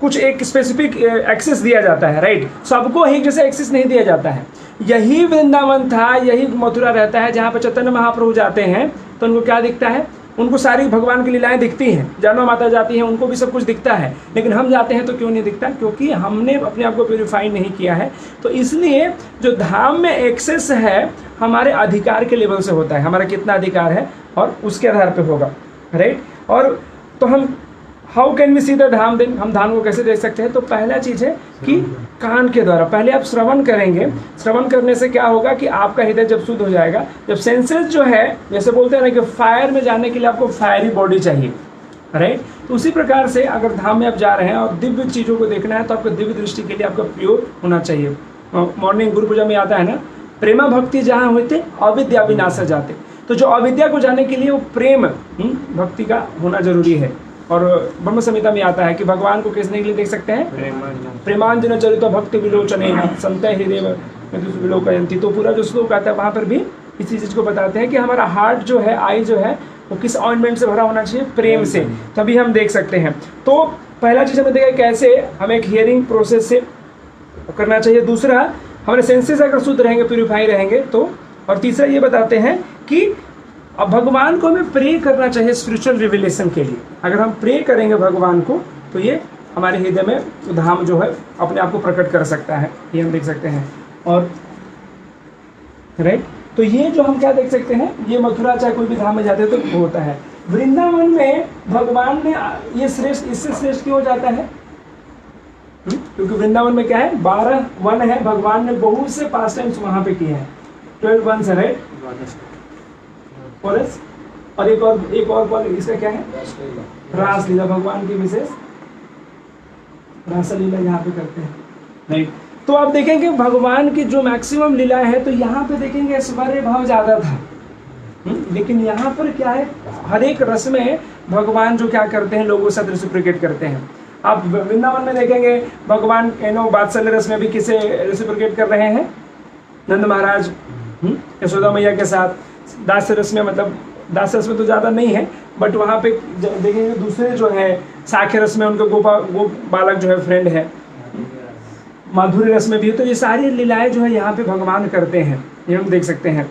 कुछ एक स्पेसिफिक एक्सेस दिया जाता है, राइट। सबको एक जैसा एक्सेस नहीं दिया जाता है। यही वृंदावन था, यही मथुरा रहता है जहाँ पर चैतन्य महाप्रभु जाते हैं तो उनको क्या दिखता है, उनको सारी भगवान की लीलाएं दिखती हैं, जानवा माता जाती हैं उनको भी सब कुछ दिखता है, लेकिन हम जाते हैं तो क्यों नहीं दिखता, क्योंकि हमने अपने आप को प्योरीफाई नहीं किया है। तो इसलिए जो धाम में एक्सेस है हमारे अधिकार के लेवल से होता है, हमारा कितना अधिकार है और उसके आधार पे होगा, राइट। और तो हम how can we see the dham, दिन हम धाम को कैसे देख सकते हैं, तो पहला चीज़ है कि कान के द्वारा पहले आप श्रवण करेंगे। श्रवण करने से क्या होगा कि आपका हृदय जब शुद्ध हो जाएगा, जब सेंसेस जो है जैसे बोलते हैं ना कि फायर में जाने के लिए आपको फायरी बॉडी चाहिए, राइट। तो उसी प्रकार से अगर धाम में आप जा रहे हैं और दिव्य चीज़ों को देखना है तो आपको दिव्य दृष्टि के लिए आपका प्योर होना चाहिए। मॉर्निंग गुरु पूजा में आता है ना, प्रेमा भक्ति जहाँ होते अविद्या विनाश जाते। तो जो अविद्या को जाने के लिए वो प्रेम भक्ति का होना जरूरी है। और ब्रह्म संहिता में आता है कि भगवान को किसने के लिए देख सकते हैं, प्रेमांजन चरितो भक्ति विलोचने संत हृदय विलोकयंती। तो पूरा जो श्लोक आता है वहाँ पर भी इसी चीज़ को बताते हैं कि हमारा हार्ट जो है, आई जो है वो किस ऑइंटमेंट से भरा होना चाहिए, प्रेम से, तभी हम देख सकते हैं। तो पहला चीज़ हमें देखा कैसे हमें एक हियरिंग प्रोसेस से करना चाहिए। दूसरा, हमारे सेंसेस अगर शुद्ध रहेंगे, प्यूरिफाई रहेंगे तो, और तीसरा ये बताते हैं कि अब भगवान को हमें प्रे करना चाहिए स्पिरिचुअल रिविलेशन के लिए। अगर हम प्रे करेंगे भगवान को तो ये हमारे हृदय में धाम जो है अपने आप को प्रकट कर सकता है, ये हम देख सकते हैं। और राइट, तो ये जो हम क्या देख सकते हैं, ये मथुरा चाहे कोई भी धाम में जाते हैं तो होता है। वृंदावन में भगवान ने ये श्रेष्ठ, इससे श्रेष्ठ क्यों हो जाता है, क्योंकि वृंदावन में क्या है, 12 वन है, भगवान ने बहुत से पास टाइम्स वहाँ पे किए हैं, 12 वन है, राइट। और एक और इसका क्या है, रासलीला, भगवान की विशेष रासलीला यहाँ पे करते हैं, राइट। तो आप देखेंगे भगवान की जो मैक्सिमम लीला है, तो यहाँ पे देखेंगे ऐश्वर्य भाव ज्यादा था, लेकिन यहाँ पर क्या है, हर एक रस में भगवान जो क्या करते हैं, लोगों से रेसिप्रोकेट करते हैं। आप वृंदावन में देखेंगे भगवान बात्सल्य रस में भी किसे रेसिप्रोकेट कर रहे हैं, नंद महाराज यशोदा मैया के साथ। दास रस में, मतलब दास रस में तो ज़्यादा नहीं है, बट वहाँ पे देखेंगे दूसरे जो है साख्य रस में उनके गो बालक जो है फ्रेंड है, माधुर्य रस में भी है। तो ये सारी लीलाएं जो है यहाँ पे भगवान करते हैं, ये हम देख सकते हैं,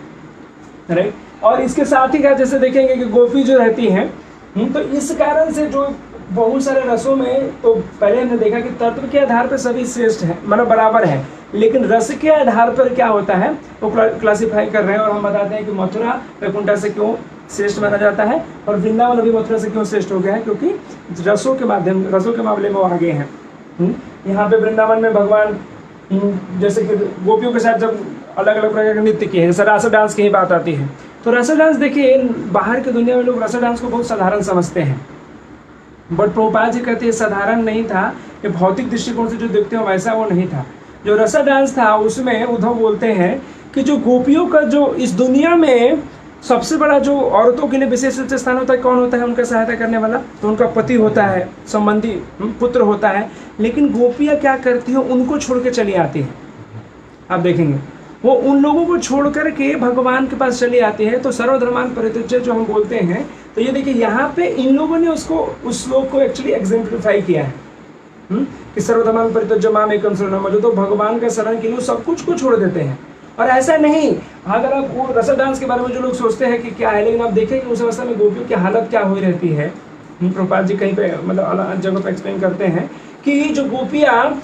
राइट। और इसके साथ ही जैसे देखेंगे कि गोपी जो रहती हैं, तो इस कारण से जो बहुत सारे रसों में, तो पहले हमने देखा कि तत्व के आधार पर सभी श्रेष्ठ है, मतलब बराबर है, लेकिन रस के आधार पर क्या होता है वो क्लासिफाई कर रहे हैं। और हम बताते हैं कि मथुरा वैकुंठा से क्यों श्रेष्ठ माना जाता है और वृंदावन अभी मथुरा से क्यों श्रेष्ठ हो गया है, क्योंकि रसों के मामले में वो आगे हैं। यहाँ पे वृंदावन में भगवान जैसे कि गोपियों के साथ जब अलग अलग प्रकार के नृत्य किए हैं, जैसे रास डांस की ही बात आती है, तो रस डांस देखिए, बाहर की दुनिया में लोग रस डांस को बहुत साधारण समझते हैं, बट प्रभुपाद जी कहते हैं साधारण नहीं था, ये भौतिक दृष्टिकोण से जो देखते हो वैसा वो नहीं था। जो रसा डांस था उसमें उद्धव बोलते हैं कि जो गोपियों का जो इस दुनिया में सबसे बड़ा जो औरतों के लिए विशेष रूप से स्थान होता है, कौन होता है उनका सहायता करने वाला, तो उनका पति होता है, संबंधी पुत्र होता है। लेकिन गोपियाँ क्या करती हैं, उनको छोड़ के चली आती हैं। आप देखेंगे वो उन लोगों को छोड़ करके भगवान के पास चली आती है। तो सर्वधर्मान परित्यज्य जो हम बोलते हैं, तो ये देखिए यहाँ पे इन लोगों ने उसको, उस श्लोक को एक्चुअली एग्जेम्प्लीफाई किया है कि सर्वधर्मान परित्यज्य माम एकम शरणम व्रज। तो भगवान का शरण के लिए सब कुछ को छोड़ देते हैं। और ऐसा नहीं, अगर आप वो रस डांस के बारे में जो लोग सोचते हैं कि क्या है, लेकिन आप देखें कि उस अवस्था में गोपियों की हालत क्या हो रहती है। प्रभुपाद जी कहीं पे मतलब अलग जगह पे एक्सप्लेन करते हैं कि जो गोपियाँ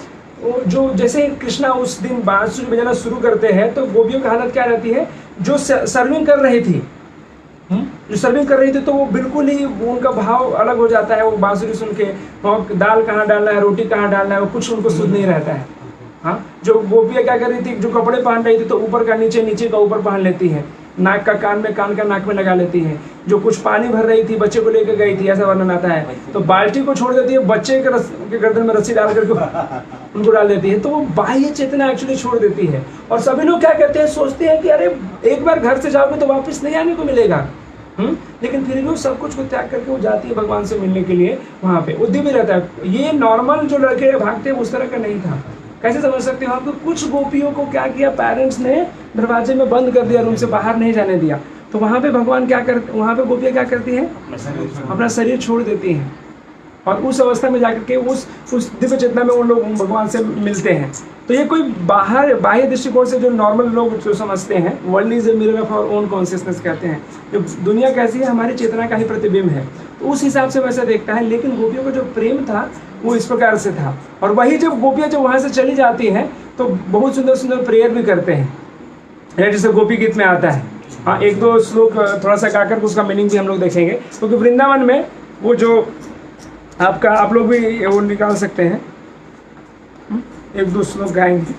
जो जैसे कृष्णा उस दिन बांसुरी बजाना शुरू करते हैं, तो गोपियों की हालत क्या रहती है, जो सर्विंग कर रही थी, तो वो बिल्कुल ही उनका भाव अलग हो जाता है। वो बांसुरी सुन के दाल कहाँ डालना है, रोटी कहाँ डालना है, वो कुछ उनको सुध नहीं रहता है। हाँ, जो गोपियाँ क्या कर रही थी, जो कपड़े पहन रही थी तो ऊपर का नीचे, नीचे का ऊपर पहन लेती है, नाक का कान में, कान का नाक में लगा लेती है। जो कुछ पानी भर रही थी, बच्चे को लेकर गई थी, ऐसा वर्णन आता है, तो बाल्टी को छोड़ देती है, बच्चे के गर्दन में रस्सी डाल करके उनको डाल देती है। तो वो बाह्य चेतना एक्चुअली छोड़ देती है। और सभी लोग क्या कहते हैं, सोचते हैं कि अरे एक बार घर से जाओगे तो वापस नहीं आने को मिलेगा, लेकिन फिर भी सब कुछ को त्याग करके वो जाती है भगवान से मिलने के लिए। वहाँ पे उद्यम भी रहता है। ये नॉर्मल जो लड़के भागते हैं उस तरह का नहीं था। कैसे समझ सकते हो आप, तो कुछ गोपियों को क्या किया, पेरेंट्स ने दरवाजे में बंद कर दिया, रूम से बाहर नहीं जाने दिया। तो वहाँ पे भगवान क्या करते, वहाँ पे गोपियाँ क्या करती हैं, अपना शरीर छोड़ देती हैं। और उस अवस्था में जाकर के उस दिव्य चेतना में उन लोग भगवान से मिलते हैं। तो ये कोई बाह्य दृष्टिकोण से जो नॉर्मल लोग जो समझते हैं, world is a mirror of our own consciousness कहते हैं, जो दुनिया कैसी है हमारी चेतना का ही प्रतिबिंब है, तो उस हिसाब से वैसा देखता है। लेकिन गोपियों का जो प्रेम था वो इस प्रकार से था। और वही जब गोपियाँ जब वहाँ से चली जाती हैं तो बहुत सुंदर सुंदर प्रेयर भी करते हैं, जैसे गोपी गीत में आता है। हाँ, एक दो श्लोक थोड़ा सा गाकर उसका मीनिंग भी हम लोग देखेंगे, क्योंकि वृंदावन में वो जो आप लोग भी वो निकाल सकते हैं, एक दो श्लोक गाएंगे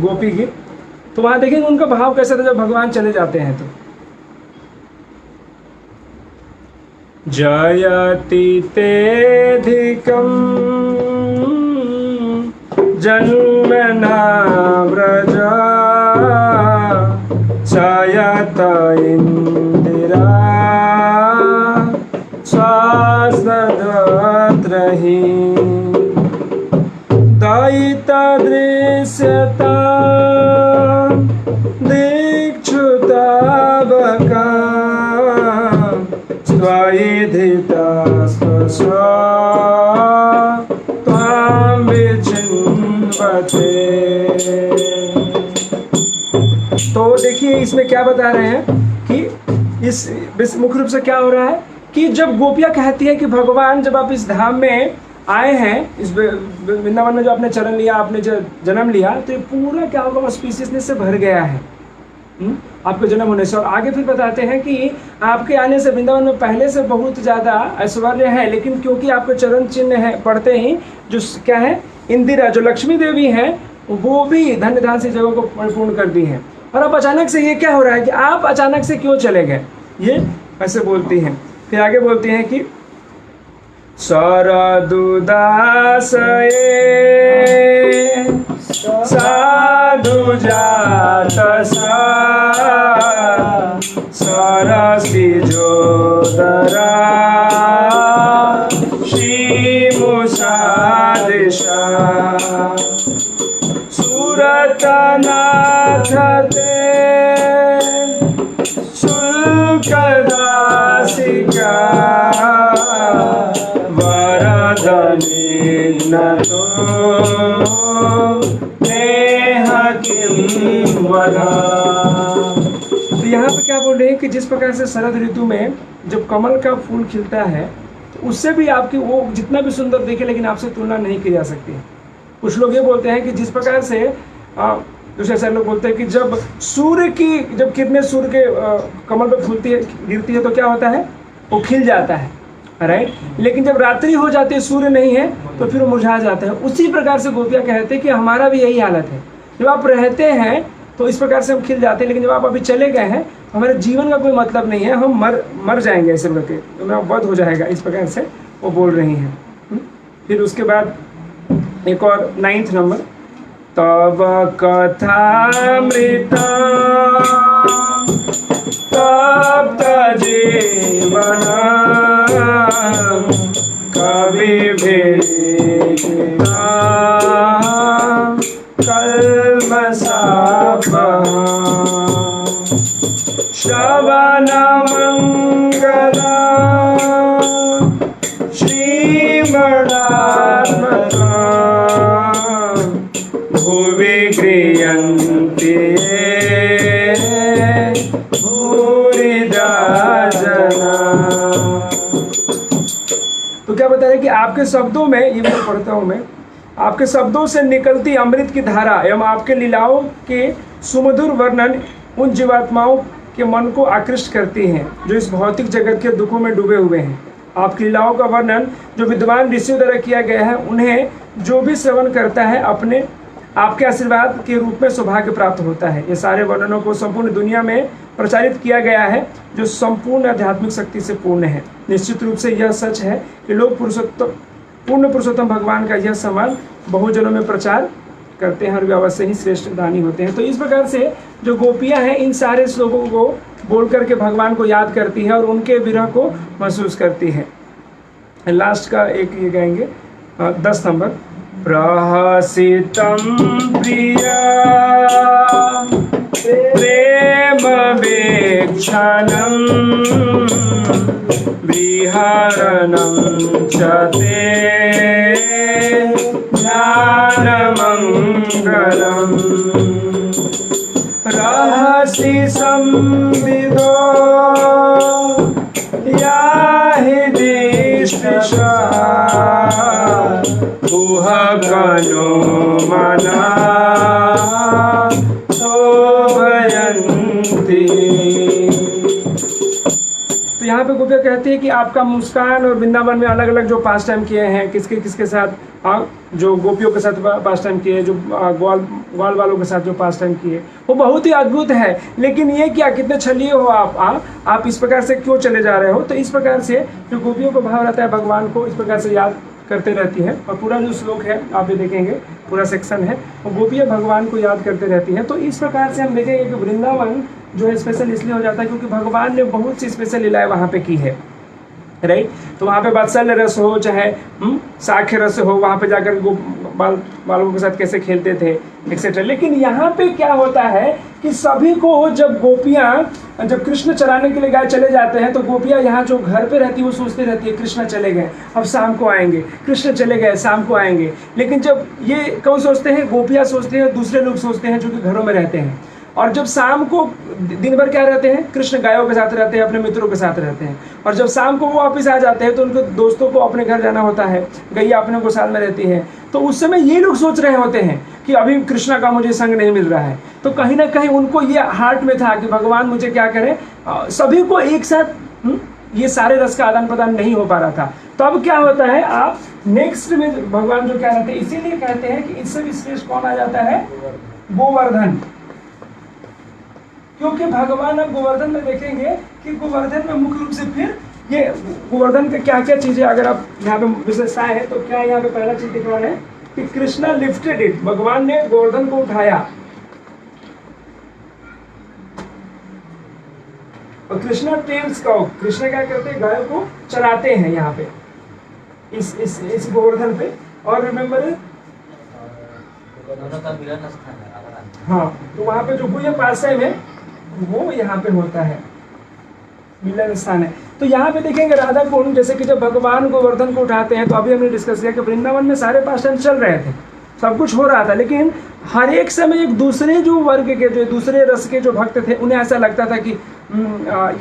गोपी गीत, तो वहां देखेंगे उनका भाव कैसा था जब भगवान चले जाते हैं। तो जयति तेधिकं जन्मना व्रजा शयत इंदिरा स्वास्त्रहि दयिता दृश्यता दीक्षुतावका स्वयिधिता स्वस्वा त्वां विचिन्वते। तो देखिए इसमें क्या बता रहे हैं कि इस मुख्य रूप से क्या हो रहा है कि जब गोपियाँ कहती है कि भगवान जब आप इस धाम में आए हैं, इस वृंदावन में जो आपने चरण लिया, आपने जो जन्म लिया, तो ये पूरा क्या होगा ऑस्पिशियसनेस से भर गया है आपके जन्म होने से। और आगे फिर बताते हैं कि आपके आने से वृंदावन में पहले से बहुत ज़्यादा ऐश्वर्य है, लेकिन क्योंकि आपके चरण चिन्ह है पढ़ते ही जो क्या है इंदिरा जो लक्ष्मी देवी हैं वो भी धन्य धान से जगह को परिपूर्ण कर दी हैं। और अब अचानक से ये क्या हो रहा है कि आप अचानक से क्यों चले गए, ये ऐसे बोलती हैं। फिर आगे बोलती हैं कि सरदुदासये साधु जातसा सरसी जोदरा श्रीमुषादिशा सुरतनाथते शुल्कदासिका वरदनिघ्नतो नेह किं वदा। तो यहाँ पे क्या बोल रहे हैं कि जिस प्रकार से शरद ऋतु में जब कमल का फूल खिलता है तो उससे भी आपकी वो जितना भी सुंदर दिखे लेकिन आपसे तुलना नहीं की जा सकती। कुछ लोग ये बोलते हैं कि जिस प्रकार से दूसरे सारे लोग बोलते हैं कि जब सूर्य की जब किरणें सूर्य के कमल पर फूलती है गिरती है तो क्या होता है वो खिल जाता है, राइट। लेकिन जब रात्रि हो जाती है सूर्य नहीं है तो फिर वो मुरझा जाता है। उसी प्रकार से गोपियाँ कहते हैं कि हमारा भी यही हालत है, जब आप रहते हैं तो इस प्रकार से हम खिल जाते हैं, लेकिन जब आप अभी चले गए हैं तो हमारे जीवन का कोई मतलब नहीं है, हम मर जाएंगे ऐसे करके, तो मेरा वध हो जाएगा, इस प्रकार से वो बोल रही हैं। फिर उसके बाद एक और 9th नंबर, तव कथामृता तप्त जीवना कविभिरीडिता कल्मषापहा श्रवणमङ्गला श्रीमदात्मका भुवि गृह्यन्ति भूरिदा जना। तो क्या बता रहे कि आपके शब्दों में, ये मैं पढ़ता हूँ मैं, आपके शब्दों से निकलती अमृत की धारा एवं आपके लीलाओं के सुमधुर वर्णन उन जीवात्माओं के मन को आकृष्ट करती हैं जो इस भौतिक जगत के दुखों में डूबे हुए हैं। आपकी लीलाओं का वर्णन जो विद्वान ऋषियों द्वारा किया गया है, उन्हें जो भी श्रवण करता है अपने आपके आशीर्वाद के रूप में सौभाग्य प्राप्त होता है। ये सारे वर्णनों को संपूर्ण दुनिया में प्रचारित किया गया है जो संपूर्ण आध्यात्मिक शक्ति से पूर्ण है। निश्चित रूप से यह सच है कि लोग पूर्ण पुरुषोत्तम भगवान का यह संवाद बहुजनों में प्रचार करते हैं और वे अवश्य ही श्रेष्ठ दानी होते हैं। तो इस प्रकार से जो गोपियाँ हैं इन सारे श्लोकों को बोल करके भगवान को याद करती है और उनके विरह को महसूस करती है। लास्ट का एक ये गाएंगे 10 नंबर, प्रहसितं प्रिया प्रेम वीक्षणं विहरणं च ते ज्ञानमङ्गलम् रहसि संविदो याहि दिष्टिषा गुहगनो मना शोभयन्ति। तो यहाँ पे गोपिया कहती है कि आपका मुस्कान और वृंदावन में अलग अलग जो पास टाइम किए हैं किसके किसके साथ, जो गोपियों के साथ पास टाइम किए, जो ग्वाल वालों के साथ जो पास टाइम किए, वो बहुत ही अद्भुत है। लेकिन ये क्या, कितने छलिए हो आप इस प्रकार से क्यों चले जा रहे हो? तो इस प्रकार से जो गोपियों का भाव रहता है भगवान को इस प्रकार से याद करते रहती है। और पूरा जो श्लोक है आप ये देखेंगे, पूरा सेक्शन है, वो गोपियाँ भगवान को याद करते रहती हैं। तो इस प्रकार से हम देखेंगे कि वृंदावन जो है स्पेशल इसलिए हो जाता है क्योंकि भगवान ने बहुत सी स्पेशल लीलाएं वहाँ पे की है, राइट। तो वहाँ पे वात्सल्य रस हो चाहे साख्य रस हो, वहाँ पे जाकर बालों के साथ कैसे खेलते थे एक्सेट्रा। लेकिन यहाँ पे क्या होता है कि सभी को जब गोपियाँ जब कृष्ण चराने के लिए गाय चले जाते हैं तो गोपियाँ यहाँ जो घर पे रहती है वो सोचती रहती है कृष्ण चले गए अब शाम को आएंगे, कृष्ण चले गए शाम को आएंगे। लेकिन जब ये कौन सोचते हैं, गोपियाँ सोचते हैं, दूसरे लोग सोचते हैं जो कि घरों में रहते हैं। और जब शाम को दिन भर क्या रहते हैं, कृष्ण गायों के साथ रहते हैं, अपने मित्रों के साथ रहते हैं। और जब शाम को वो वापस आ जाते हैं तो उनको दोस्तों को अपने घर जाना होता है, गैया अपने गोशाल में रहती है। तो उस समय ये लोग सोच रहे होते हैं कि अभी कृष्णा का मुझे संग नहीं मिल रहा है। तो कहीं ना कहीं उनको ये हार्ट में था कि भगवान मुझे क्या करें, सभी को एक साथ ये सारे रस का आदान प्रदान नहीं हो पा रहा था। तो अब क्या होता है, आप नेक्स्ट में भगवान जो क्या रहते हैं, इसीलिए कहते हैं कि इससे भी श्रेष्ठ कौन आ जाता है, गोवर्धन। क्योंकि भगवान अब गोवर्धन में देखेंगे कि गोवर्धन में मुख्य रूप से फिर ये गोवर्धन के क्या क्या चीजें अगर आप यहाँ पे विशेषताएं है तो क्या यहाँ पे पहला चीज दिख रहा है कि कृष्णा लिफ्टेड इट, भगवान ने गोवर्धन को उठाया। और कृष्णा टेल्स काउ, कृष्ण क्या करते हैं, गायों को चराते हैं यहाँ पे इस गोवर्धन पे। और रिमेम्बर हाँ, तो वहाँ पे जो गुह्य पाशय है वो यहाँ पे होता है, मिलन स्थान है। तो यहाँ पे देखेंगे राधा कुंड, जैसे कि जब भगवान गोवर्धन को उठाते हैं तो अभी हमने डिस्कस किया कि वृंदावन में सारे पास टाइम चल रहे थे, सब कुछ हो रहा था, लेकिन हर एक समय एक दूसरे जो वर्ग के, जो दूसरे रस के जो भक्त थे उन्हें ऐसा लगता था कि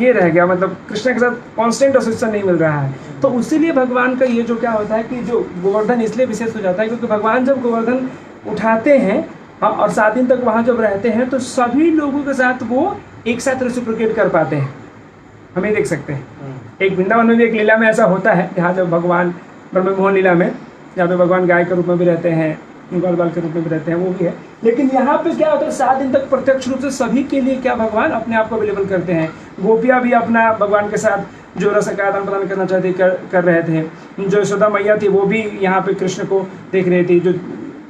ये रह गया, मतलब कृष्ण के साथ कांस्टेंट एसोसिएशन नहीं मिल रहा है। तो उसीलिए भगवान का ये जो क्या होता है कि जो गोवर्धन इसलिए विशेष हो जाता है क्योंकि भगवान जब गोवर्धन उठाते हैं और 7 दिन तक वहाँ जब रहते हैं तो सभी लोगों के साथ वो एक साथ रेसिप्रोकेट कर पाते हैं। हमें देख सकते हैं एक वृंदावन में भी एक लीला में ऐसा होता है जहाँ जब भगवान ब्रह्ममोहन लीला में जहाँ पे भगवान गाय के रूप में भी रहते हैं, ग्वाल बाल के रूप में भी रहते हैं, वो भी है। लेकिन यहाँ पे क्या होता है, 7 दिन तक प्रत्यक्ष रूप से सभी के लिए क्या भगवान अपने आप को अवेलेबल करते हैं। गोपियाँ भी अपना भगवान के साथ जो रस का आदान प्रदान करना चाहते कर रहे थे। जो यशोदा मैया थी वो भी यहाँ पे कृष्ण को देख रही थी, जो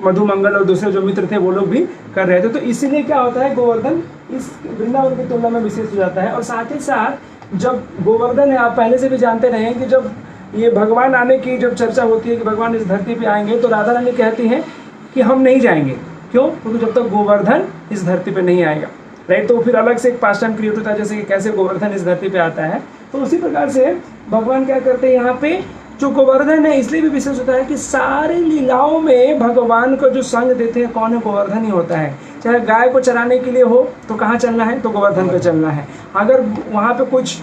मधु मंगल और दूसरे जो मित्र थे वो लोग भी कर रहे थे। तो इसीलिए क्या होता है, गोवर्धन इस वृंदावन की तुलना में विशेष हो जाता है। और साथ ही साथ जब गोवर्धन है, आप पहले से भी जानते रहे हैं कि जब ये भगवान आने की जब चर्चा होती है कि भगवान इस धरती पे आएंगे तो राधा रानी कहती हैं कि हम नहीं जाएंगे। क्यों? क्योंकि जब तक गोवर्धन इस धरती पे नहीं आएगा, राइट। तो फिर अलग से एक पास टाइम क्रिएट होता है, जैसे कि कैसे गोवर्धन इस धरती पे आता है। तो उसी प्रकार से भगवान क्या करते हैं, यहाँ पे जो गोवर्धन है इसलिए भी विशेष होता है कि सारी लीलाओं में भगवान को जो संग देते हैं कौन है, गोवर्धन ही होता है। चाहे गाय को चराने के लिए हो तो कहाँ चलना है, तो गोवर्धन पे चलना है। अगर वहाँ पे कुछ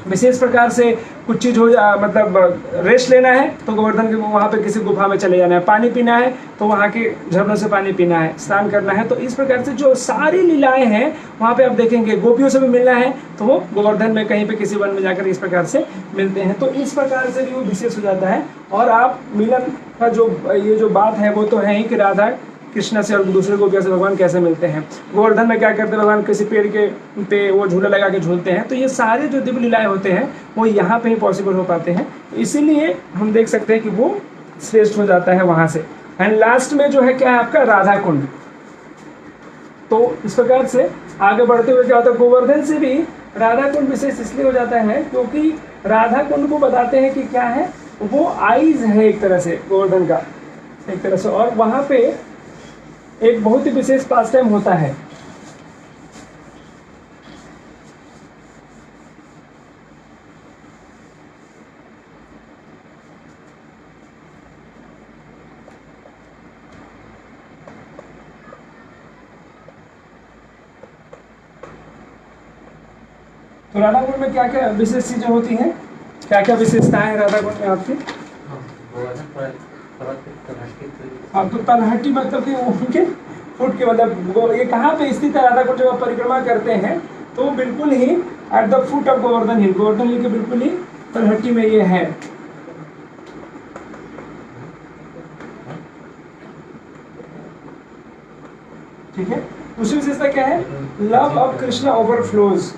विशेष प्रकार से कुछ चीज़ हो मतलब रेस्ट लेना है तो गोवर्धन के वहाँ पे किसी गुफा में चले जाना है, पानी पीना है तो वहाँ के झरनों से पानी पीना है, स्नान करना है। तो इस प्रकार से जो सारी लीलाएं हैं वहाँ पे आप देखेंगे गोपियों से भी मिलना है तो वो गोवर्धन में कहीं पे किसी वन में जाकर इस प्रकार से मिलते हैं। तो इस प्रकार से भी वो विशेष हो जाता है। और आप मिलन का जो ये जो बात है वो तो है ही कि राधा कृष्ण से और दूसरे गोपियों से भगवान कैसे मिलते हैं। गोवर्धन में क्या करते हैं, भगवान किसी पेड़ के पे वो झूला लगा के झूलते हैं। तो ये सारे जो दिव्य लीलाएं होते हैं वो यहाँ पे ही पॉसिबल हो पाते हैं। इसीलिए हम देख सकते हैं कि वो श्रेष्ठ हो जाता है वहाँ से। एंड लास्ट में जो है क्या है आपका, राधा कुंड। तो इस प्रकार से आगे बढ़ते हुए क्या होता है, गोवर्धन से भी राधा कुंड विशेष इसलिए हो जाता है क्योंकि राधा कुंड को बताते हैं कि क्या है, वो आइज है एक तरह से गोवर्धन का एक तरह से। और वहाँ पे एक बहुत ही विशेष पास टाइम होता है तो राधा कुंड में क्या क्या विशेष चीजें होती हैं, क्या क्या विशेषताएं हैं राधा कुंड में आपकी? हाँ, तो तलहटी मतलब कि उनके फुट के मतलब वो ये कहाँ पे स्थित है राधा कुंड जब आप परिक्रमा करते हैं तो बिल्कुल ही at the foot of Govardhan hill, Govardhan hill के बिल्कुल ही तलहटी में ये है। ठीक है, दूसरी विशेषता क्या है? Love of Krishna overflows.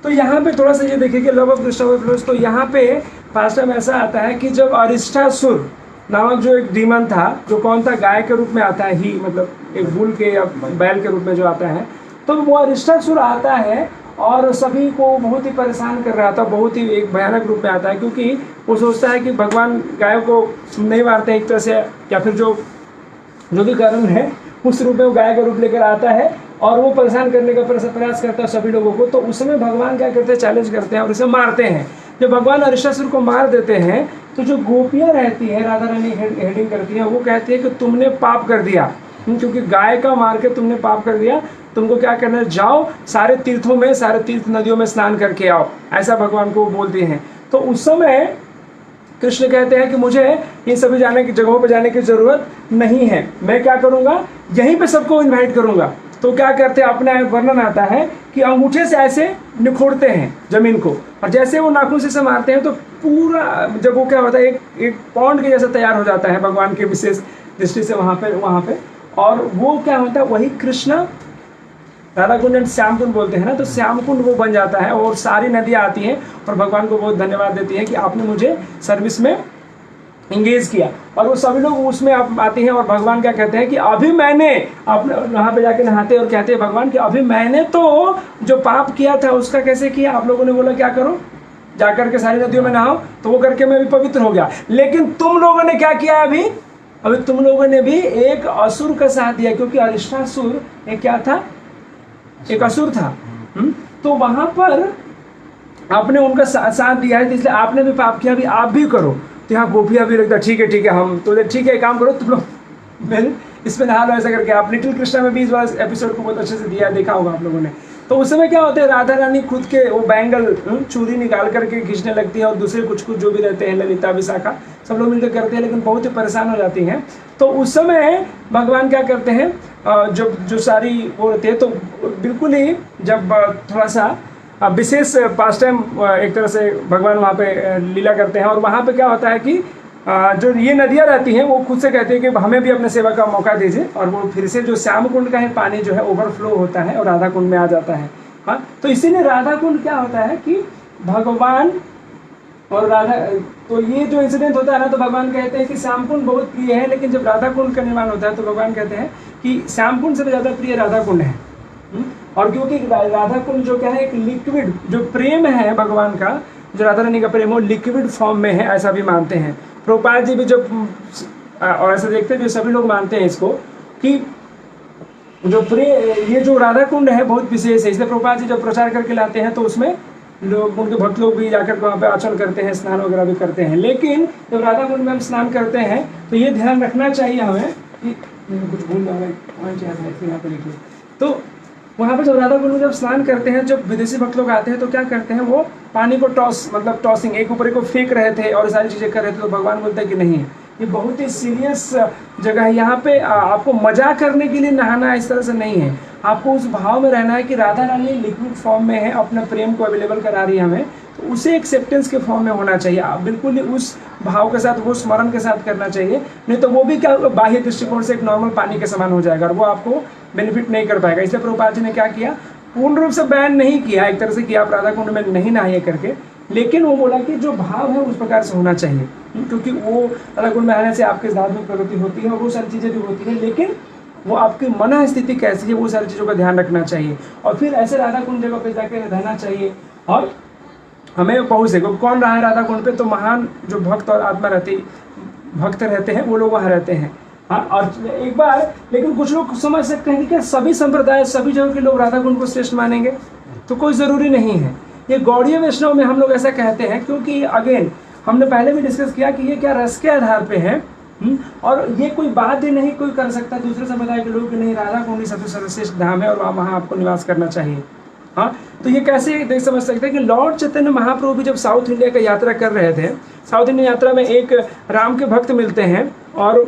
तो यहाँ पे थोड़ा सा ये देखिए कि लव ऑफ कृष्णा ओवरफ्लोज, तो यहाँ पे फास्ट टाइम ऐसा आता है कि जब अरिष्टासुर नामक जो एक डीमन था, जो कौन था, गाय के रूप में आता है ही, मतलब एक बुल के या बैल के रूप में जो आता है, तो वो अरिष्टासुर आता है और सभी को बहुत ही परेशान कर रहा था, बहुत ही एक भयानक रूप में आता है, क्योंकि वो सोचता है कि भगवान गायों को नहीं मारते हैं एक तरह से, या फिर जो भी कारण है उस रूप में वो गाय का रूप लेकर आता है और वो परेशान करने का प्रयास करता है सभी लोगों को। तो उस समय भगवान क्या करते हैं, चैलेंज करते हैं और उसे मारते हैं। जब भगवान अरिष्टासुर को मार देते हैं तो जो गोपियाँ रहती है, राधा रानी हेडिंग करती है, वो कहती है कि तुमने पाप कर दिया, क्योंकि गाय का मार के तुमने पाप कर दिया, तुमको क्या करना है, जाओ सारे तीर्थों में, सारे तीर्थ नदियों में स्नान करके आओ, ऐसा भगवान को बोलती हैं। तो उस समय कृष्ण कहते हैं कि मुझे इन सभी जाने की जगहों पर जाने की जरूरत नहीं है, मैं क्या करूँगा, यहीं पे सबको इन्वाइट करूँगा। तो क्या करते हैं, अपना वर्णन आता है कि अंगूठे से ऐसे निखोड़ते हैं जमीन को, और जैसे वो नाखून से मारते हैं तो पूरा जब वो क्या होता है, एक पौंड के जैसा तैयार हो जाता है भगवान के विशेष दृष्टि से वहाँ पे, और वो क्या होता है, वही कृष्ण राधा कुंड एंड श्याम कुंड बोलते हैं ना, तो श्याम कुंड वो बन जाता है और सारी नदियाँ आती हैं और भगवान को बहुत धन्यवाद देती हैं कि आपने मुझे सर्विस में इंगेज किया, और वो सभी लोग उसमें आते हैं। और भगवान क्या कहते हैं कि अभी मैंने अपने वहाँ पे जाके नहाते और कहते हैं भगवान कि अभी मैंने तो जो पाप किया था उसका कैसे किया, आप लोगों ने बोला क्या करो, जाकर के सारी नदियों में नहाओ, तो वो करके मैं भी पवित्र हो गया, लेकिन तुम लोगों ने क्या किया, अभी तुम लोगों ने भी एक असुर का साथ दिया, क्योंकि अरिष्टासुर एक क्या था, एक असुर था। तो वहां पर आपने उनका साथ दिया है, इसलिए आपने भी पाप किया, अभी आप भी करो। तो यहाँ गोपियाँ भी लगता ठीक है हम तो ठीक है, काम करो तुम लोग इसमें नहा लो, ऐसा करके। आप लिटिल कृष्णा में भी इस बार एपिसोड को बहुत अच्छे से दिया, देखा होगा आप लोगों ने। तो उस समय क्या होता है, राधा रानी खुद के वो बैंगल चूड़ी निकाल करके खींचने लगती है, और दूसरे कुछ जो भी रहते हैं, ललिता विशाखा, सब लोग मिलकर करते हैं, लेकिन बहुत ही परेशान हो जाती हैं। तो उस समय भगवान क्या करते हैं, जो सारी वो रहती है, तो बिल्कुल ही जब थोड़ा सा विशेष पास टाइम एक तरह से भगवान वहाँ पे लीला करते हैं, और वहाँ पे क्या होता है कि जो ये नदियाँ रहती हैं वो खुद से कहती है कि हमें भी अपने सेवा का मौका दीजिए, और वो फिर से जो श्याम कुंड का है पानी जो है ओवरफ्लो होता है और राधा कुंड में आ जाता है। हाँ, तो इसीलिए राधा कुंड क्या होता है कि भगवान और राधा, तो ये जो इंसिडेंट होता है ना, तो भगवान कहते हैं कि श्याम कुंड बहुत प्रिय है, लेकिन जब राधा कुंड का निर्माण होता है तो भगवान कहते हैं कि श्याम कुंड से ज़्यादा प्रिय राधा कुंड है। और क्योंकि राधा कुंड जो क्या है, एक लिक्विड जो प्रेम है भगवान का, जो राधा रानी का प्रेम हो लिक्विड फॉर्म में है, ऐसा भी मानते हैं प्रभुपाद जी भी। जब और ऐसा देखते हैं जो सभी लोग मानते हैं इसको कि जो ये जो राधा कुंड है बहुत विशेष है, इसलिए प्रभुपाद जी जब प्रचार करके लाते हैं तो उसमें लोग, उनके भक्त लोग भी जाकर वहाँ पे आचरण करते हैं, स्नान वगैरह भी करते हैं। लेकिन जब राधा कुंड में हम स्नान करते हैं तो ये ध्यान रखना चाहिए हमें कि कुछ भूल यहाँ पे लिखिए, तो वहाँ पे जब राधा कुंड में जब स्नान करते हैं, जब विदेशी भक्त लोग आते हैं तो क्या करते हैं, वो पानी को टॉसिंग एक ऊपर को फेंक रहे थे और सारी चीज़ें कर रहे थे। तो भगवान बोलते हैं कि नहीं, ये बहुत ही सीरियस जगह है, यहाँ पे आपको मजा करने के लिए नहाना इस तरह से नहीं है, आपको उस भाव में रहना है कि राधा रानी लिक्विड फॉर्म में है, अपने प्रेम को अवेलेबल करा रही है हमें, तो उसे एक्सेप्टेंस के फॉर्म में होना चाहिए। आप बिल्कुल ही उस भाव के साथ, वो स्मरण के साथ करना चाहिए, नहीं तो वो भी क्या बाह्य दृष्टिकोण से एक नॉर्मल पानी के समान हो जाएगा और वो आपको बेनिफिट नहीं कर पाएगा। इसलिए प्रभुपाद जी ने क्या किया, पूर्ण रूप से बैन नहीं किया एक तरह से कि आप राधा कुंड में नहीं नहाइए करके, लेकिन वो बोला कि जो भाव है उस प्रकार से होना चाहिए, क्योंकि वो राधा कुंड में आने से आपकी धार्मिक प्रगति होती है और वो सारी चीज़ें भी होती है, लेकिन वो आपकी मन स्थिति कैसी है वो सारी चीज़ों का ध्यान रखना चाहिए। और फिर ऐसे राधा कुंड जगह पे जाकर रहना चाहिए। और हमें पहुँच से कौन रहा है राधा कुंड पे, तो महान जो भक्त और आत्मा भक्त रहते हैं वो लोग वहाँ रहते हैं। हाँ, और एक बार लेकिन कुछ लोग समझ सकते हैं कि क्या सभी संप्रदाय, सभी जगह के लोग राधा कुंड को श्रेष्ठ मानेंगे, तो कोई ज़रूरी नहीं है। ये गौड़ीय वैष्णव में हम लोग ऐसा कहते हैं क्योंकि अगेन हमने पहले भी डिस्कस किया कि ये क्या रस के आधार पे है, और ये कोई बात ही नहीं कोई कर सकता दूसरे संप्रदाय के लोग कि नहीं राधा कुंड ही सबसे सर्वश्रेष्ठ धाम है और वहाँ आपको निवास करना चाहिए। हाँ, तो ये कैसे देख समझ सकते हैं कि लॉर्ड चैतन्य महाप्रभु भी जब साउथ इंडिया का यात्रा कर रहे थे, साउथ इंडिया यात्रा में एक राम के भक्त मिलते हैं और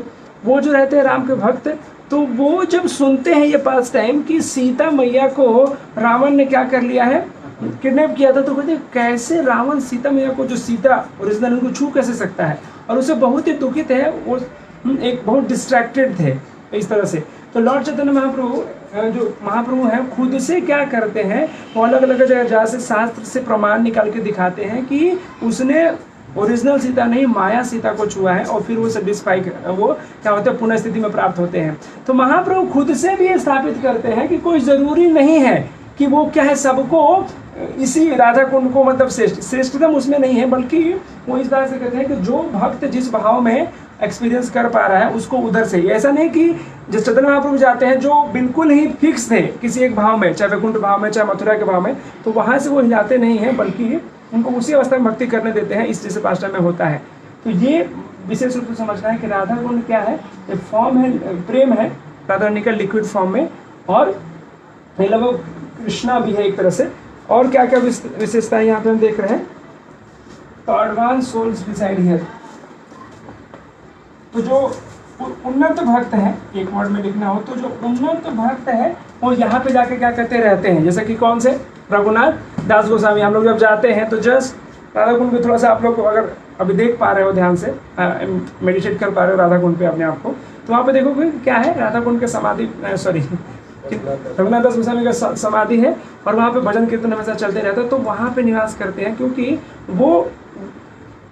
वो जो रहते हैं राम के भक्त, तो वो जब सुनते हैं ये पास टाइम कि सीता मैया को रावण ने क्या कर लिया है, किडनैप किया था, तो कहते हैं कैसे रावण सीता मैया को, जो सीता ओरिजिनल उनको छू कैसे सकता है, और उसे बहुत ही दुखित है, वो एक बहुत डिस्ट्रैक्टेड थे इस तरह से। तो लॉर्ड चैतन्य महाप्रभु जो महाप्रभु हैं खुद से क्या करते हैं, वो अलग अलग जगह जा से शास्त्र से प्रमाण निकाल के दिखाते हैं कि उसने ओरिजिनल सीता नहीं माया सीता को छुआ है, और फिर वो सेटिस्फाई वो क्या होता है पुनः स्थिति में प्राप्त होते हैं। तो महाप्रभु खुद से भी ये स्थापित करते हैं कि कोई ज़रूरी नहीं है कि वो क्या है सबको इसी राधा कुंड को मतलब श्रेष्ठतम उसमें नहीं है, बल्कि वो इस तरह से कहते हैं कि जो भक्त जिस भाव में एक्सपीरियंस कर पा रहा है उसको उधर से ही। ऐसा नहीं कि जिस चैतन्य महाप्रभु जाते हैं जो बिल्कुल ही फिक्स थे किसी एक भाव में, चाहे वैकुंठ भाव में चाहे मथुरा के भाव में, तो वहाँ से वो हिलाते नहीं हैं, बल्कि उनको उसी अवस्था में भक्ति करने देते हैं। इस जैसे पास्टा में होता है। तो ये विशेष रूप से समझना है कि राधा कुंड क्या है, एक फॉर्म है, प्रेम है राधा रानी का लिक्विड फॉर्म में, और लगभग कृष्णा भी है एक तरह से। और क्या क्या विशेषताएं यहाँ पे हम देख रहे हैं, तो एडवांस सोल्स डिसाइड हियर, तो जो उन्नत भक्त है, एक वर्ड में लिखना हो तो जो उन्नत भक्त है वो यहाँ पे जाके क्या कहते रहते हैं, जैसे कि कौन से रघुनाथ दास गोस्वामी। हम लोग जब जाते हैं तो जस्ट राधा कुंड पे थोड़ा सा आप लोग अगर अभी देख पा रहे हो ध्यान से मेडिटेट कर पा रहे हो राधा कुंड पे अपने आप को, तो वहाँ पे देखोगे क्या है, राधा कुंड के समाधि सॉरी रघुनाथ दास गोस्वामी का समाधि है, और वहाँ पे भजन कीर्तन हमेशा चलते रहता है। तो वहाँ पे निवास करते हैं, क्योंकि वो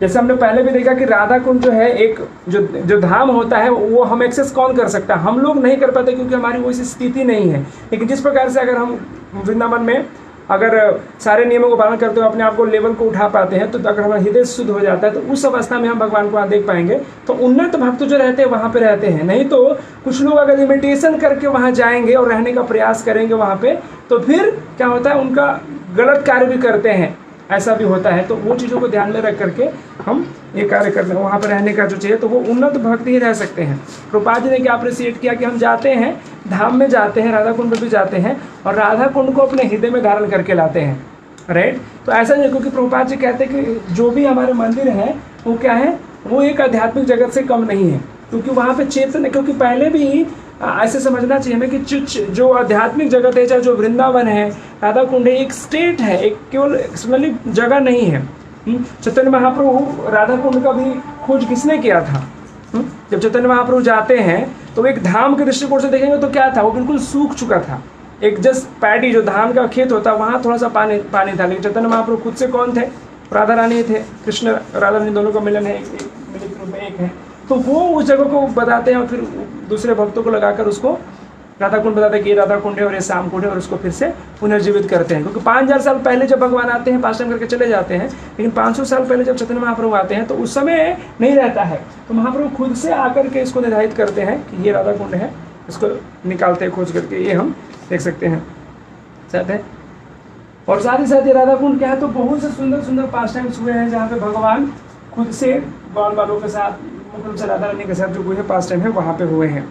जैसे हमने पहले भी देखा कि राधा कुंड जो है एक जो धाम होता है वो हम एक्सेस कौन कर सकता है, हम लोग नहीं कर पाते क्योंकि हमारी वो ऐसी स्थिति नहीं है। लेकिन जिस प्रकार से अगर हम वृंदावन में अगर सारे नियमों को पालन करते हुए अपने आप को लेवल को उठा पाते हैं, तो अगर हमारा हृदय शुद्ध हो जाता है तो उस अवस्था में हम भगवान को वहाँ देख पाएंगे। तो उन्नत भक्त जो रहते हैं वहाँ पे रहते हैं। नहीं तो कुछ लोग अगर इमिटेशन करके वहाँ जाएंगे और रहने का प्रयास करेंगे वहाँ पे, तो फिर क्या होता है उनका गलत कार्य भी करते हैं, ऐसा भी होता है। तो वो चीज़ों को ध्यान में रख करके हम ये कार्य करते हैं, वहाँ पर रहने का जो चाहिए, तो वो उन्नत भक्त ही रह सकते हैं। प्रभुपाद जी ने क्या अप्रिशिएट किया कि हम जाते हैं धाम में, जाते हैं राधा कुंड में भी जाते हैं, और राधा कुंड को अपने हृदय में धारण करके लाते हैं, राइट। तो ऐसा नहीं, क्योंकि प्रभुपाद जी कहते हैं कि जो भी हमारे मंदिर है वो क्या है, वो एक आध्यात्मिक जगत से कम नहीं है, क्योंकि वहाँ पे चेतन, क्योंकि पहले भी ऐसे समझना चाहिए हमें कि जो आध्यात्मिक जगत है, चाहे जो वृंदावन है, राधा कुंड है, एक स्टेट है, एक केवल एक्सटर्नली जगह नहीं है। चैतन्य महाप्रभु राधा कुंड का भी खोज किसने किया था? जब चैतन्य महाप्रभु जाते हैं तो एक धाम के दृष्टिकोण से देखेंगे तो क्या था, वो बिल्कुल सूख चुका था। एक जस्ट पैडी जो धान का खेत होता है वहाँ थोड़ा सा पानी था, लेकिन चैतन्य महाप्रभु खुद से कौन थे? राधा रानी थे। कृष्ण राधा रानी दोनों का मिलन है, मिलित रूप में एक है। तो वो उस जगह को बताते हैं और फिर दूसरे भक्तों को लगाकर उसको राधा कुंड बताते हैं कि ये राधा कुंड है और ये श्याम कुंड है, और उसको फिर से पुनर्जीवित करते हैं। क्योंकि 5000 साल पहले जब भगवान आते हैं पास टाइम करके चले जाते हैं, लेकिन 500 साल पहले जब चैतन्य महाप्रभु आते हैं तो उस समय नहीं रहता है। तो महाप्रभु खुद से आकर के इसको निर्धारित करते हैं कि ये राधा कुंड है, इसको निकालते हैं खोज करके, ये हम देख सकते हैं साथ है। और साथ ही साथ ये राधा कुंड क्या है, तो बहुत से सुंदर सुंदर पास टाइम्स हुए हैं जहाँ पे भगवान खुद से गौर वालों के साथ, मुख्य रूप से राधा रानी के साथ जो हुए हैं पास टाइम है वहाँ पे हुए हैं।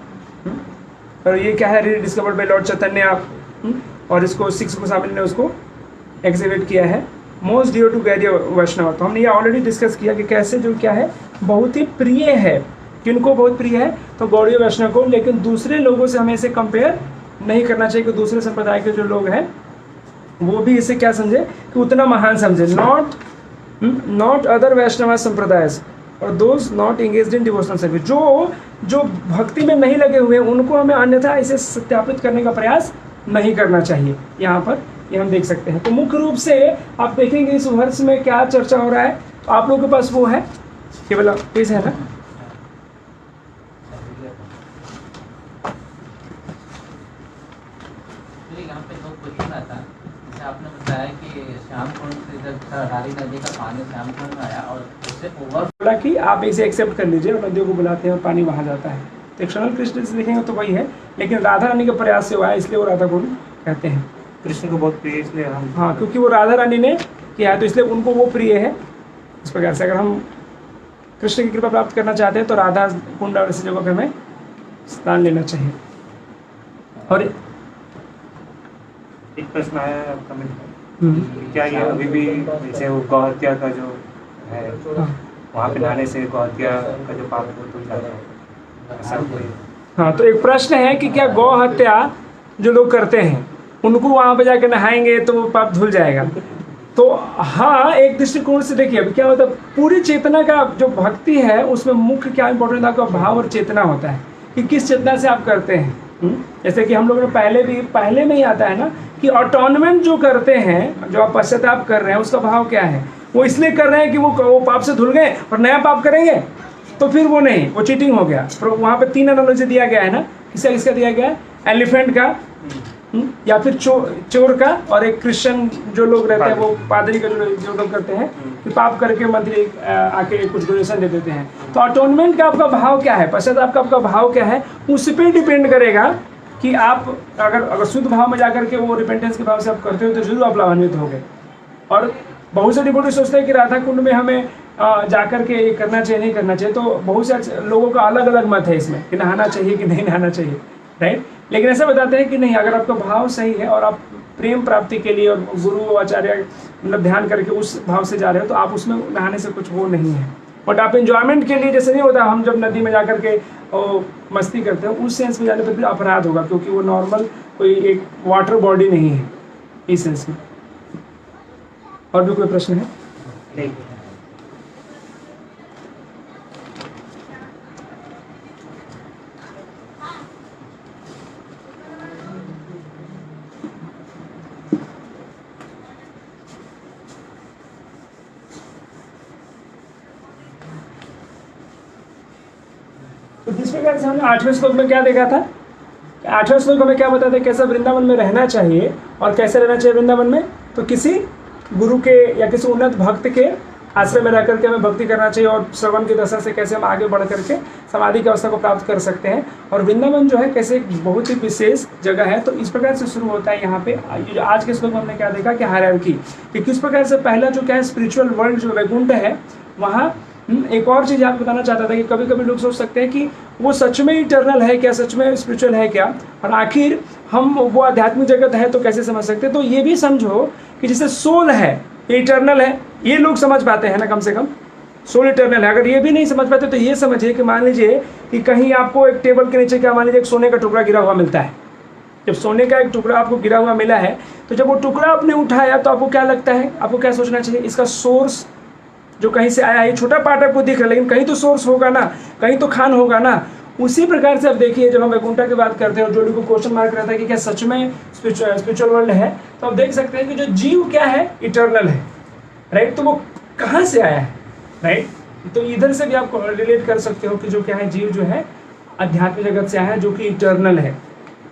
और ये क्या है, रीडिस्कवर्ड बाय लॉर्ड चैतन्य, और इसको 6 गोस्वामी ने उसको एग्जिबिट किया है, मोस्ट डियर टू गौड़ीय वैष्णव। तो हमने ये ऑलरेडी डिस्कस किया कि कैसे जो क्या है बहुत ही प्रिय है, किनको बहुत प्रिय है, तो गौड़ीय वैष्णव को। लेकिन दूसरे लोगों से हमें इसे कंपेयर नहीं करना चाहिए कि दूसरे संप्रदाय के जो लोग हैं वो भी इसे क्या समझे कि उतना महान समझे। नॉट अदर वैष्णव संप्रदाय और those not engaged in devotional service, जो भक्ति में नहीं लगे हुए हैं उनको हमें अन्यथा इसे सत्यापित करने का प्रयास नहीं करना चाहिए। यहाँ पर ये हम देख सकते हैं। तो मुख्य रूप से आप देखेंगे इस वर्ष में क्या चर्चा हो रहा है, तो आप लोगों के पास वो है केवल पेज है ना, यहाँ पे दो क्वेश्चन आता है। जैसे आपने बताया कि श्याम कुंड से जब रारी नदी का पानी श्याम कुंड में आया और उससे ओवर बोला कि आप इसे एक्सेप्ट कर लीजिए, और नदियों को बुलाते हैं और पानी वहाँ जाता है। तो एक्सटर्नल कृष्ण से देखेंगे तो वही है, लेकिन राधा रानी के प्रयास से हुआ है, इसलिए वो राधा कुंड कहते हैं। कृष्ण को बहुत प्रिय इसलिए हम, हाँ, क्योंकि वो राधा रानी ने किया है तो इसलिए उनको वो प्रिय है। इस प्रकार से अगर हम कृष्ण की कृपा प्राप्त करना चाहते हैं तो राधा कुंड और ऐसी जगह पे हमें स्नान लेना चाहिए। और एक प्रश्न आया है कमेंट में, क्या ये अभी भी जैसे वो गौ हत्या का जो है वहाँ पे नहाने से गौ हत्या का जो पाप है वो धुल जाता है, ऐसा कोई? हाँ, तो एक प्रश्न है कि क्या गौ हत्या जो लोग करते हैं उनको वहाँ पे जाकर नहाएंगे तो वो पाप धुल जाएगा? तो हाँ, एक दृष्टिकोण से देखिए अभी क्या होता है, पूरी चेतना का जो भक्ति है उसमें मुख्य क्या इंपॉर्टेंट आपका भाव और चेतना होता है कि किस चेतना से आप करते हैं। जैसे कि हम लोगों ने पहले में ही आता है ना कि ऑटोनमेंट जो करते हैं, जो आप पश्चाताप कर रहे हैं, उसका भाव क्या है? वो इसलिए कर रहे हैं कि वो पाप से धुल गए और नया पाप करेंगे, तो फिर वो नहीं, वो चीटिंग हो गया। तो वहाँ पे 3 एनालॉजी दिया गया है ना, किसका दिया गया है? एलिफेंट का, या फिर चोर का, और एक क्रिश्चियन जो लोग रहते हैं वो पादरी का जो लोग करते हैं कि पाप करके मंत्री आके कुछ डोनेशन दे देते हैं। तो अटोनमेंट का आपका भाव क्या है, पश्चाताप का आपका भाव क्या है, उस पर डिपेंड करेगा कि आप अगर शुद्ध भाव में जाकर के वो रिपेंटेंस के भाव से आप करते हो तो जरूर आप लाभान्वित होंगे। और बहुत से डिवोटी सोचते हैं कि राधा कुंड में हमें जाकर के ये करना चाहिए नहीं करना चाहिए, तो बहुत से लोगों का अलग अलग मत है इसमें कि नहाना चाहिए कि नहीं नहाना चाहिए, राइट। लेकिन ऐसा बताते हैं कि नहीं, अगर आपका भाव सही है और आप प्रेम प्राप्ति के लिए और गुरु आचार्य मतलब ध्यान करके उस भाव से जा रहे हो तो आप उसमें नहाने से कुछ वो नहीं है। बट आप एंजॉयमेंट के लिए, जैसे नहीं होता हम जब नदी में जाकर के मस्ती करते हैं, उस सेंस में जाने पर भी अपराध होगा, क्योंकि वो नॉर्मल कोई एक वाटर बॉडी नहीं है इस सेंस में। और भी कोई प्रश्न है? नहीं। तो जिस प्रकार से हमने 8वें श्लोक में क्या देखा था, 8वें श्लोक हमें क्या बताते हैं कैसा वृंदावन में रहना चाहिए और कैसे रहना चाहिए वृंदावन में। तो किसी गुरु के या किसी उन्नत भक्त के आश्रय में रह करके हमें भक्ति करना चाहिए और श्रवण की दशा से कैसे हम आगे बढ़ करके समाधि की अवस्था को प्राप्त कर सकते हैं। और वृंदावन जो है कैसे एक बहुत ही विशेष जगह है। तो इस प्रकार से शुरू होता है यहाँ पे। आज के श्लोक में हमने क्या देखा कि हायरार्की, कि किस प्रकार से पहला जो क्या है स्पिरिचुअल वर्ल्ड जो वैकुंठ है, वहाँ एक और चीज़ आपको बताना चाहता था कि कभी कभी लोग सोच सकते हैं कि वो सच में इटर्नल है क्या, सच में स्पिरिचुअल है क्या, और आखिर हम वो आध्यात्मिक जगत है तो कैसे समझ सकते हैं। तो ये भी समझो कि जैसे सोल है इटर्नल है, ये लोग समझ पाते हैं ना, कम से कम सोल इटर्नल है। अगर ये भी नहीं समझ पाते तो ये समझिए कि मान लीजिए कि कहीं आपको एक टेबल के नीचे क्या मान लीजिए एक सोने का टुकड़ा गिरा हुआ मिलता है। जब सोने का एक टुकड़ा आपको गिरा हुआ मिला है तो जब वो टुकड़ा आपने उठाया तो आपको क्या लगता है, आपको क्या सोचना चाहिए, इसका सोर्स जो कहीं से आया है, छोटा पार्ट आपको दिख रहा है लेकिन कहीं तो सोर्स होगा ना, कहीं तो खान होगा ना। उसी प्रकार से आप देखिए जब हम वैकुंठ की बात करते हैं और जो लोगों को क्वेश्चन मार्क रहता है कि क्या सच में स्पिरिचुअल वर्ल्ड है, तो आप देख सकते हैं कि जो जीव क्या है इटर्नल है, राइट। तो वो कहाँ से आया है, राइट। तो इधर से भी आप रिलेट कर सकते हो कि जो क्या है जीव जो है आध्यात्मिक जगत से आया है जो कि इटर्नल है,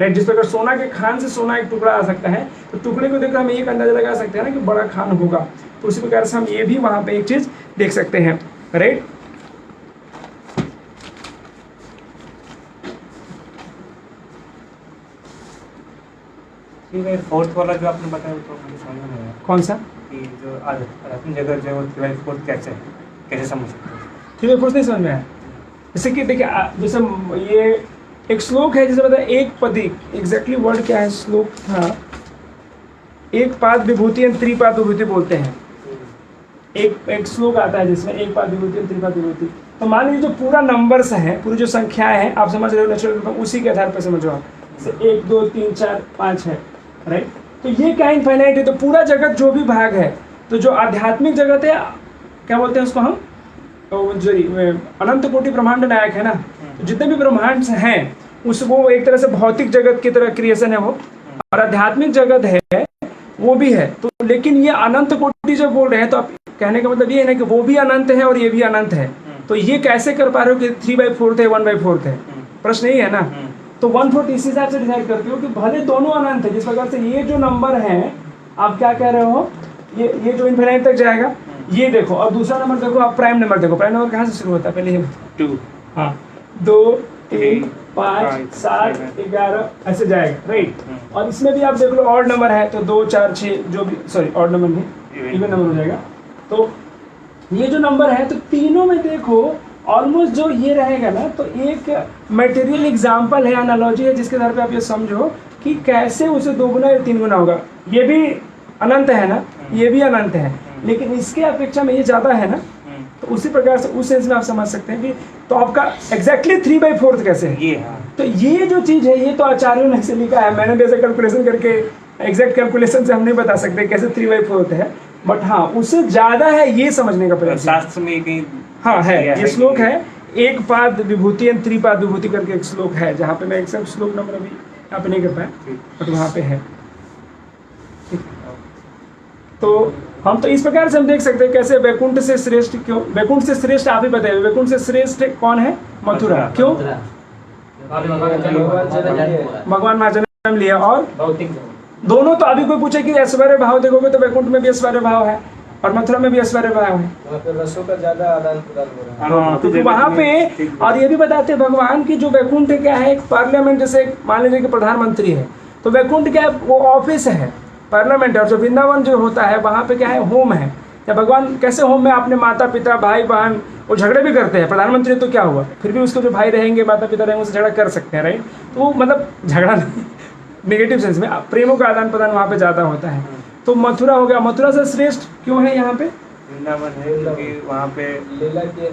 राइट। जिस प्रकार सोना के खान से सोना एक टुकड़ा आ सकता है तो टुकड़े को देखकर हम एक अंदाजा लगा सकते हैं ना कि बड़ा खान होगा। तो उसी प्रकार से हम ये भी वहाँ पे एक चीज देख सकते हैं, राइट। फोर्थ वाला जो आपने बताया तो मुझे समझ में नहीं आया। कौन सा? कि जो आध्यात्मिक जगत जो है वो कैसे समझ सकते हैं? ठीक कुछ नहीं समझ में आया। जैसे कि देखिए जैसे ये एक श्लोक है जैसे बताया एक पदी, एग्जैक्टली वर्ड क्या है श्लोक था, एक पाद विभूति एंड त्रिपाद विभूति बोलते हैं। एक श्लोक आता है जिसमें एक पाद विभूति एंड त्रिपाद विभूति। तो मान लीजिए जो पूरा नंबर्स हैं, पूरी जो संख्याएं हैं आप समझ रहे हो नेचुरल, उसी के आधार पर समझो आप। जैसे 1 2 3 4 5 है, राइट। तो ये क्या इनफाइनाइट है, तो पूरा जगत जो भी भाग है, तो जो आध्यात्मिक जगत है क्या बोलते हैं उसको हम, तो जो अनंत कोटि ब्रह्मांड नायक है ना, तो जितने भी ब्रह्मांड हैं उस वो एक तरह से भौतिक जगत की तरह क्रिएशन है वो, और आध्यात्मिक जगत है वो भी है। तो लेकिन ये अनंत कोटि जब बोल रहे हैं तो आप कहने का मतलब ये है ना कि वो भी अनंत है और ये भी अनंत है। तो ये कैसे कर पा रहे हो कि 3/4 है 1/4 है, प्रश्न यही है ना। तो 1/4 इसी हिसाब से डिसाइड करते हो कि भले दोनों अनंत है, जिस प्रकार से ये जो नंबर है आप क्या कह रहे हो, ये जो इनफिनिट तक जाएगा ये देखो, और दूसरा नंबर देखो आप प्राइम नंबर देखो, प्राइम नंबर कहाँ से शुरू होता है पहले ये 2, हाँ 2 3 5 7 11 ऐसे जाएगा, राइट। और इसमें भी आप देख लो ऑड नंबर है तो 2 4 6 जो भी, सॉरी ऑड नंबर नहीं इवन नंबर हो जाएगा। तो ये जो नंबर है, तो तीनों में देखो ऑलमोस्ट जो ये रहेगा ना, तो एक मटेरियल एग्जाम्पल है, एनालॉजी है, जिसके आधार पे आप ये समझो कि कैसे उसे 2 गुना या 3 गुना होगा। ये भी अनंत है ना, ये भी अनंत है, लेकिन इसके अपेक्षा में ये ज़्यादा है ना, तो उसी प्रकार से उस सेंस में आप समझ सकते हैं कि तो आपका एग्जैक्टली 3/4 कैसे है। ये हाँ तो ये जो चीज़ है, ये तो आचार्यों ने ऐसे लिखा है, मैंने जैसे कैलकुलेशन करके एग्जैक्ट कैलकुलेशन से हम नहीं बता सकते कैसे 3/4 है, बट हाँ उससे ज़्यादा है, ये समझने का प्रयास है। शास्त्र में कहीं हाँ है, दिया ये श्लोक कि- है, एक पाद विभूति एंड त्रिपाद विभूति करके एक श्लोक है, जहाँ पे मैं एग्जैक्ट श्लोक नंबर अभी यहाँ पे नहीं कर पाया, बट वहाँ पे है। ठीक। तो हम तो इस प्रकार से हम देख सकते हैं कैसे वैकुंठ से श्रेष्ठ क्यों, वैकुंठ से श्रेष्ठ आप ही बताइए, वैकुंठ से श्रेष्ठ कौन है? मथुरा। क्यों? भगवान वहाँ जन्म लिया, और दोनों तो अभी कोई पूछे कि ऐश्वर्य भाव देखोगे तो वैकुंठ में भी ऐश्वर्य भाव है और मथुरा में भी ऐश्वर्य भाव है। रसों का ज्यादा आदान प्रदान हो रहा है। हाँ, क्योंकि वहाँ पे, और ये भी बताते हैं भगवान की जो वैकुंठ है क्या है, एक पार्लियामेंट, जैसे मान लीजिए कि प्रधानमंत्री है, तो वैकुंठ क्या है, वो ऑफिस है, पार्लियामेंट है। और जो वृंदावन जो होता है वहाँ पे क्या है, होम है। या भगवान कैसे होम में अपने माता पिता भाई बहन वो झगड़े भी करते हैं, प्रधानमंत्री तो क्या हुआ, फिर भी उसके जो भाई रहेंगे माता पिता रहेंगे उससे झगड़ा कर सकते हैं, राइट। तो वो मतलब झगड़ा नहीं, नेगेटिव सेंस में प्रेमों का आदान प्रदान वहाँ पे ज़्यादा होता है। तो मथुरा हो गया, मथुरा से श्रेष्ठ क्यों है यहाँ पे? वृंदावन है क्योंकि वहाँ पे लीला के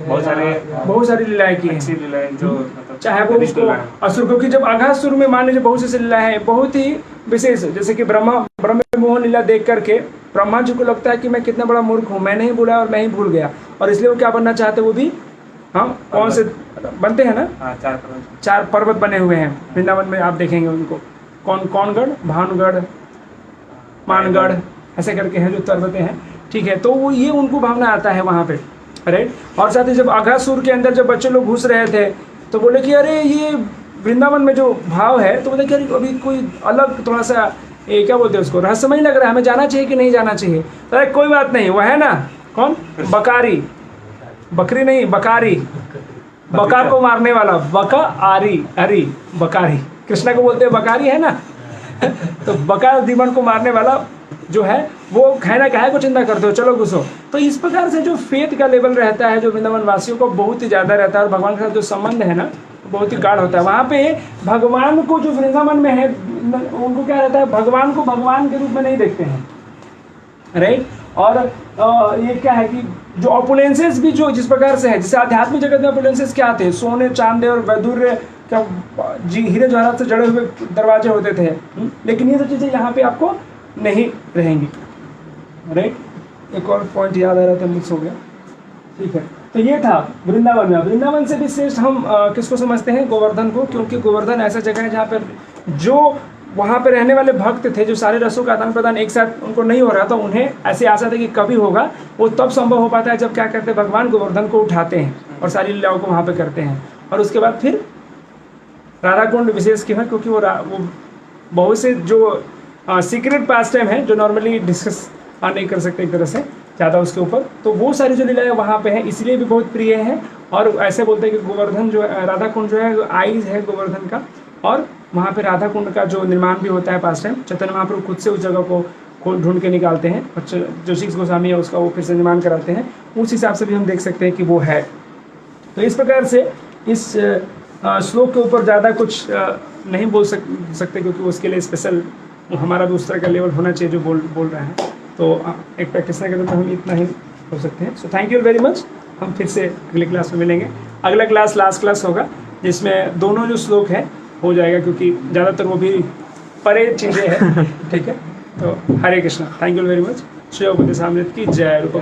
बहुत सारी लीलाएं की हैं, अच्छी लीलाएं जो मतलब चाहे वो उसको असुर, क्योंकि जब अघासुर में मान लीजिए बहुत सी लीला है बहुत ही विशेष, जैसे कि ब्रह्म मोहन लीला देख करके ब्रह्मा जी को लगता है कि मैं कितना बड़ा मूर्ख हूँ, मैं नहीं भूला और मैं ही भूल गया, और इसलिए वो क्या बनना चाहते, वो भी हम कौन से बनते हैं ना, हाँ 4 पर्वत बने हुए हैं वृंदावन में, आप देखेंगे उनको, कौन गढ़, भानगढ़, मानगढ़, ऐसे करके हैं जो पर्वतें हैं, ठीक है। तो वो ये उनको भावना आता है वहाँ पे, राइट। और साथ ही जब अघासुर के अंदर जब बच्चे लोग घुस रहे थे तो बोले कि अरे ये वृंदावन में जो भाव है, तो बोले कि अरे अभी कोई अलग थोड़ा सा ये क्या बोलते हैं उसको, रहस्यमय लग रहा है, हमें जाना चाहिए कि नहीं जाना चाहिए। तो अरे कोई बात नहीं, वो है ना कौन, बकारी, बकरी नहीं बकारी, बका को मारने वाला, बका आरी, अरी बकारी, कृष्णा को बोलते हैं बकारी, है ना। तो बका दीमन को मारने वाला जो है वो कहना क्या है को चिंता करते हो, चलो घुसो। तो इस प्रकार से जो फेथ का लेवल रहता है जो वृंदावन वासियों को बहुत ही ज़्यादा रहता है, और भगवान के साथ जो संबंध है ना बहुत ही गाढ़ होता है। वहाँ पे भगवान को जो वृंदावन में है उनको क्या रहता है, भगवान को भगवान के रूप में नहीं देखते हैं, राइट। और ये क्या है कि जो ऑपुलेंसेस भी जो जिस प्रकार से है, जैसे आध्यात्मिक जगत में ऑपुलेंसेस क्या आते हैं, सोने चांदे और वैदुर्य क्या जी हीरे जवाहरात से जड़े हुए दरवाजे होते थे, लेकिन ये सब चीज़ें यहाँ पे आपको नहीं रहेंगी, राइट। एक और पॉइंट याद आ रहा था, मिस हो गया, ठीक है। तो ये था वृंदावन में। वृंदावन से भी श्रेष्ठ हम किसको समझते हैं, गोवर्धन को, क्योंकि गोवर्धन ऐसा जगह है जहाँ पर जो वहाँ पे रहने वाले भक्त थे, जो सारे रसों का आदान प्रदान एक साथ उनको नहीं हो रहा था, उन्हें ऐसी आशा थी कि कभी होगा, वो तब संभव हो पाता है जब क्या करते हैं, भगवान गोवर्धन को उठाते हैं और सारी लीलाओं को वहाँ पे करते हैं। और उसके बाद फिर राधा कुंड विशेष क्यों है, क्योंकि वो बहुत से जो सीक्रेट पास टाइम है जो नॉर्मली डिस्कस नहीं कर सकते एक तरह से ज़्यादा उसके ऊपर, तो वो सारी जो लीलाएं वहाँ पे हैं इसलिए भी बहुत प्रिय है। और ऐसे बोलते हैं कि गोवर्धन जो राधा कुंड जो है आईज है गोवर्धन का, और वहाँ पे राधा कुंड का जो निर्माण भी होता है पास टाइम, चैतन्य महाप्रभु खुद से उस जगह को ढूंढ के निकालते हैं, और जो सिक्स गोस्वामी है उसका वो फिर से निर्माण कराते हैं, उस हिसाब से भी हम देख सकते हैं कि वो है। तो इस प्रकार से इस श्लोक के ऊपर ज़्यादा कुछ नहीं बोल सकते, क्योंकि उसके लिए स्पेशल हमारा भी उस तरह का लेवल होना चाहिए जो बोल रहे हैं। तो एक प्रैक्टिसनर के रूप में हम इतना ही हो सकते हैं। So thank you very much. हम फिर से अगले क्लास में मिलेंगे। अगला क्लास लास्ट क्लास होगा जिसमें दोनों जो श्लोक है हो जाएगा, क्योंकि ज़्यादातर वो भी परे चीज़ें हैं, ठीक है। तो Hare Krishna, thank you very much. Shri गौपति सामने की जय। रूप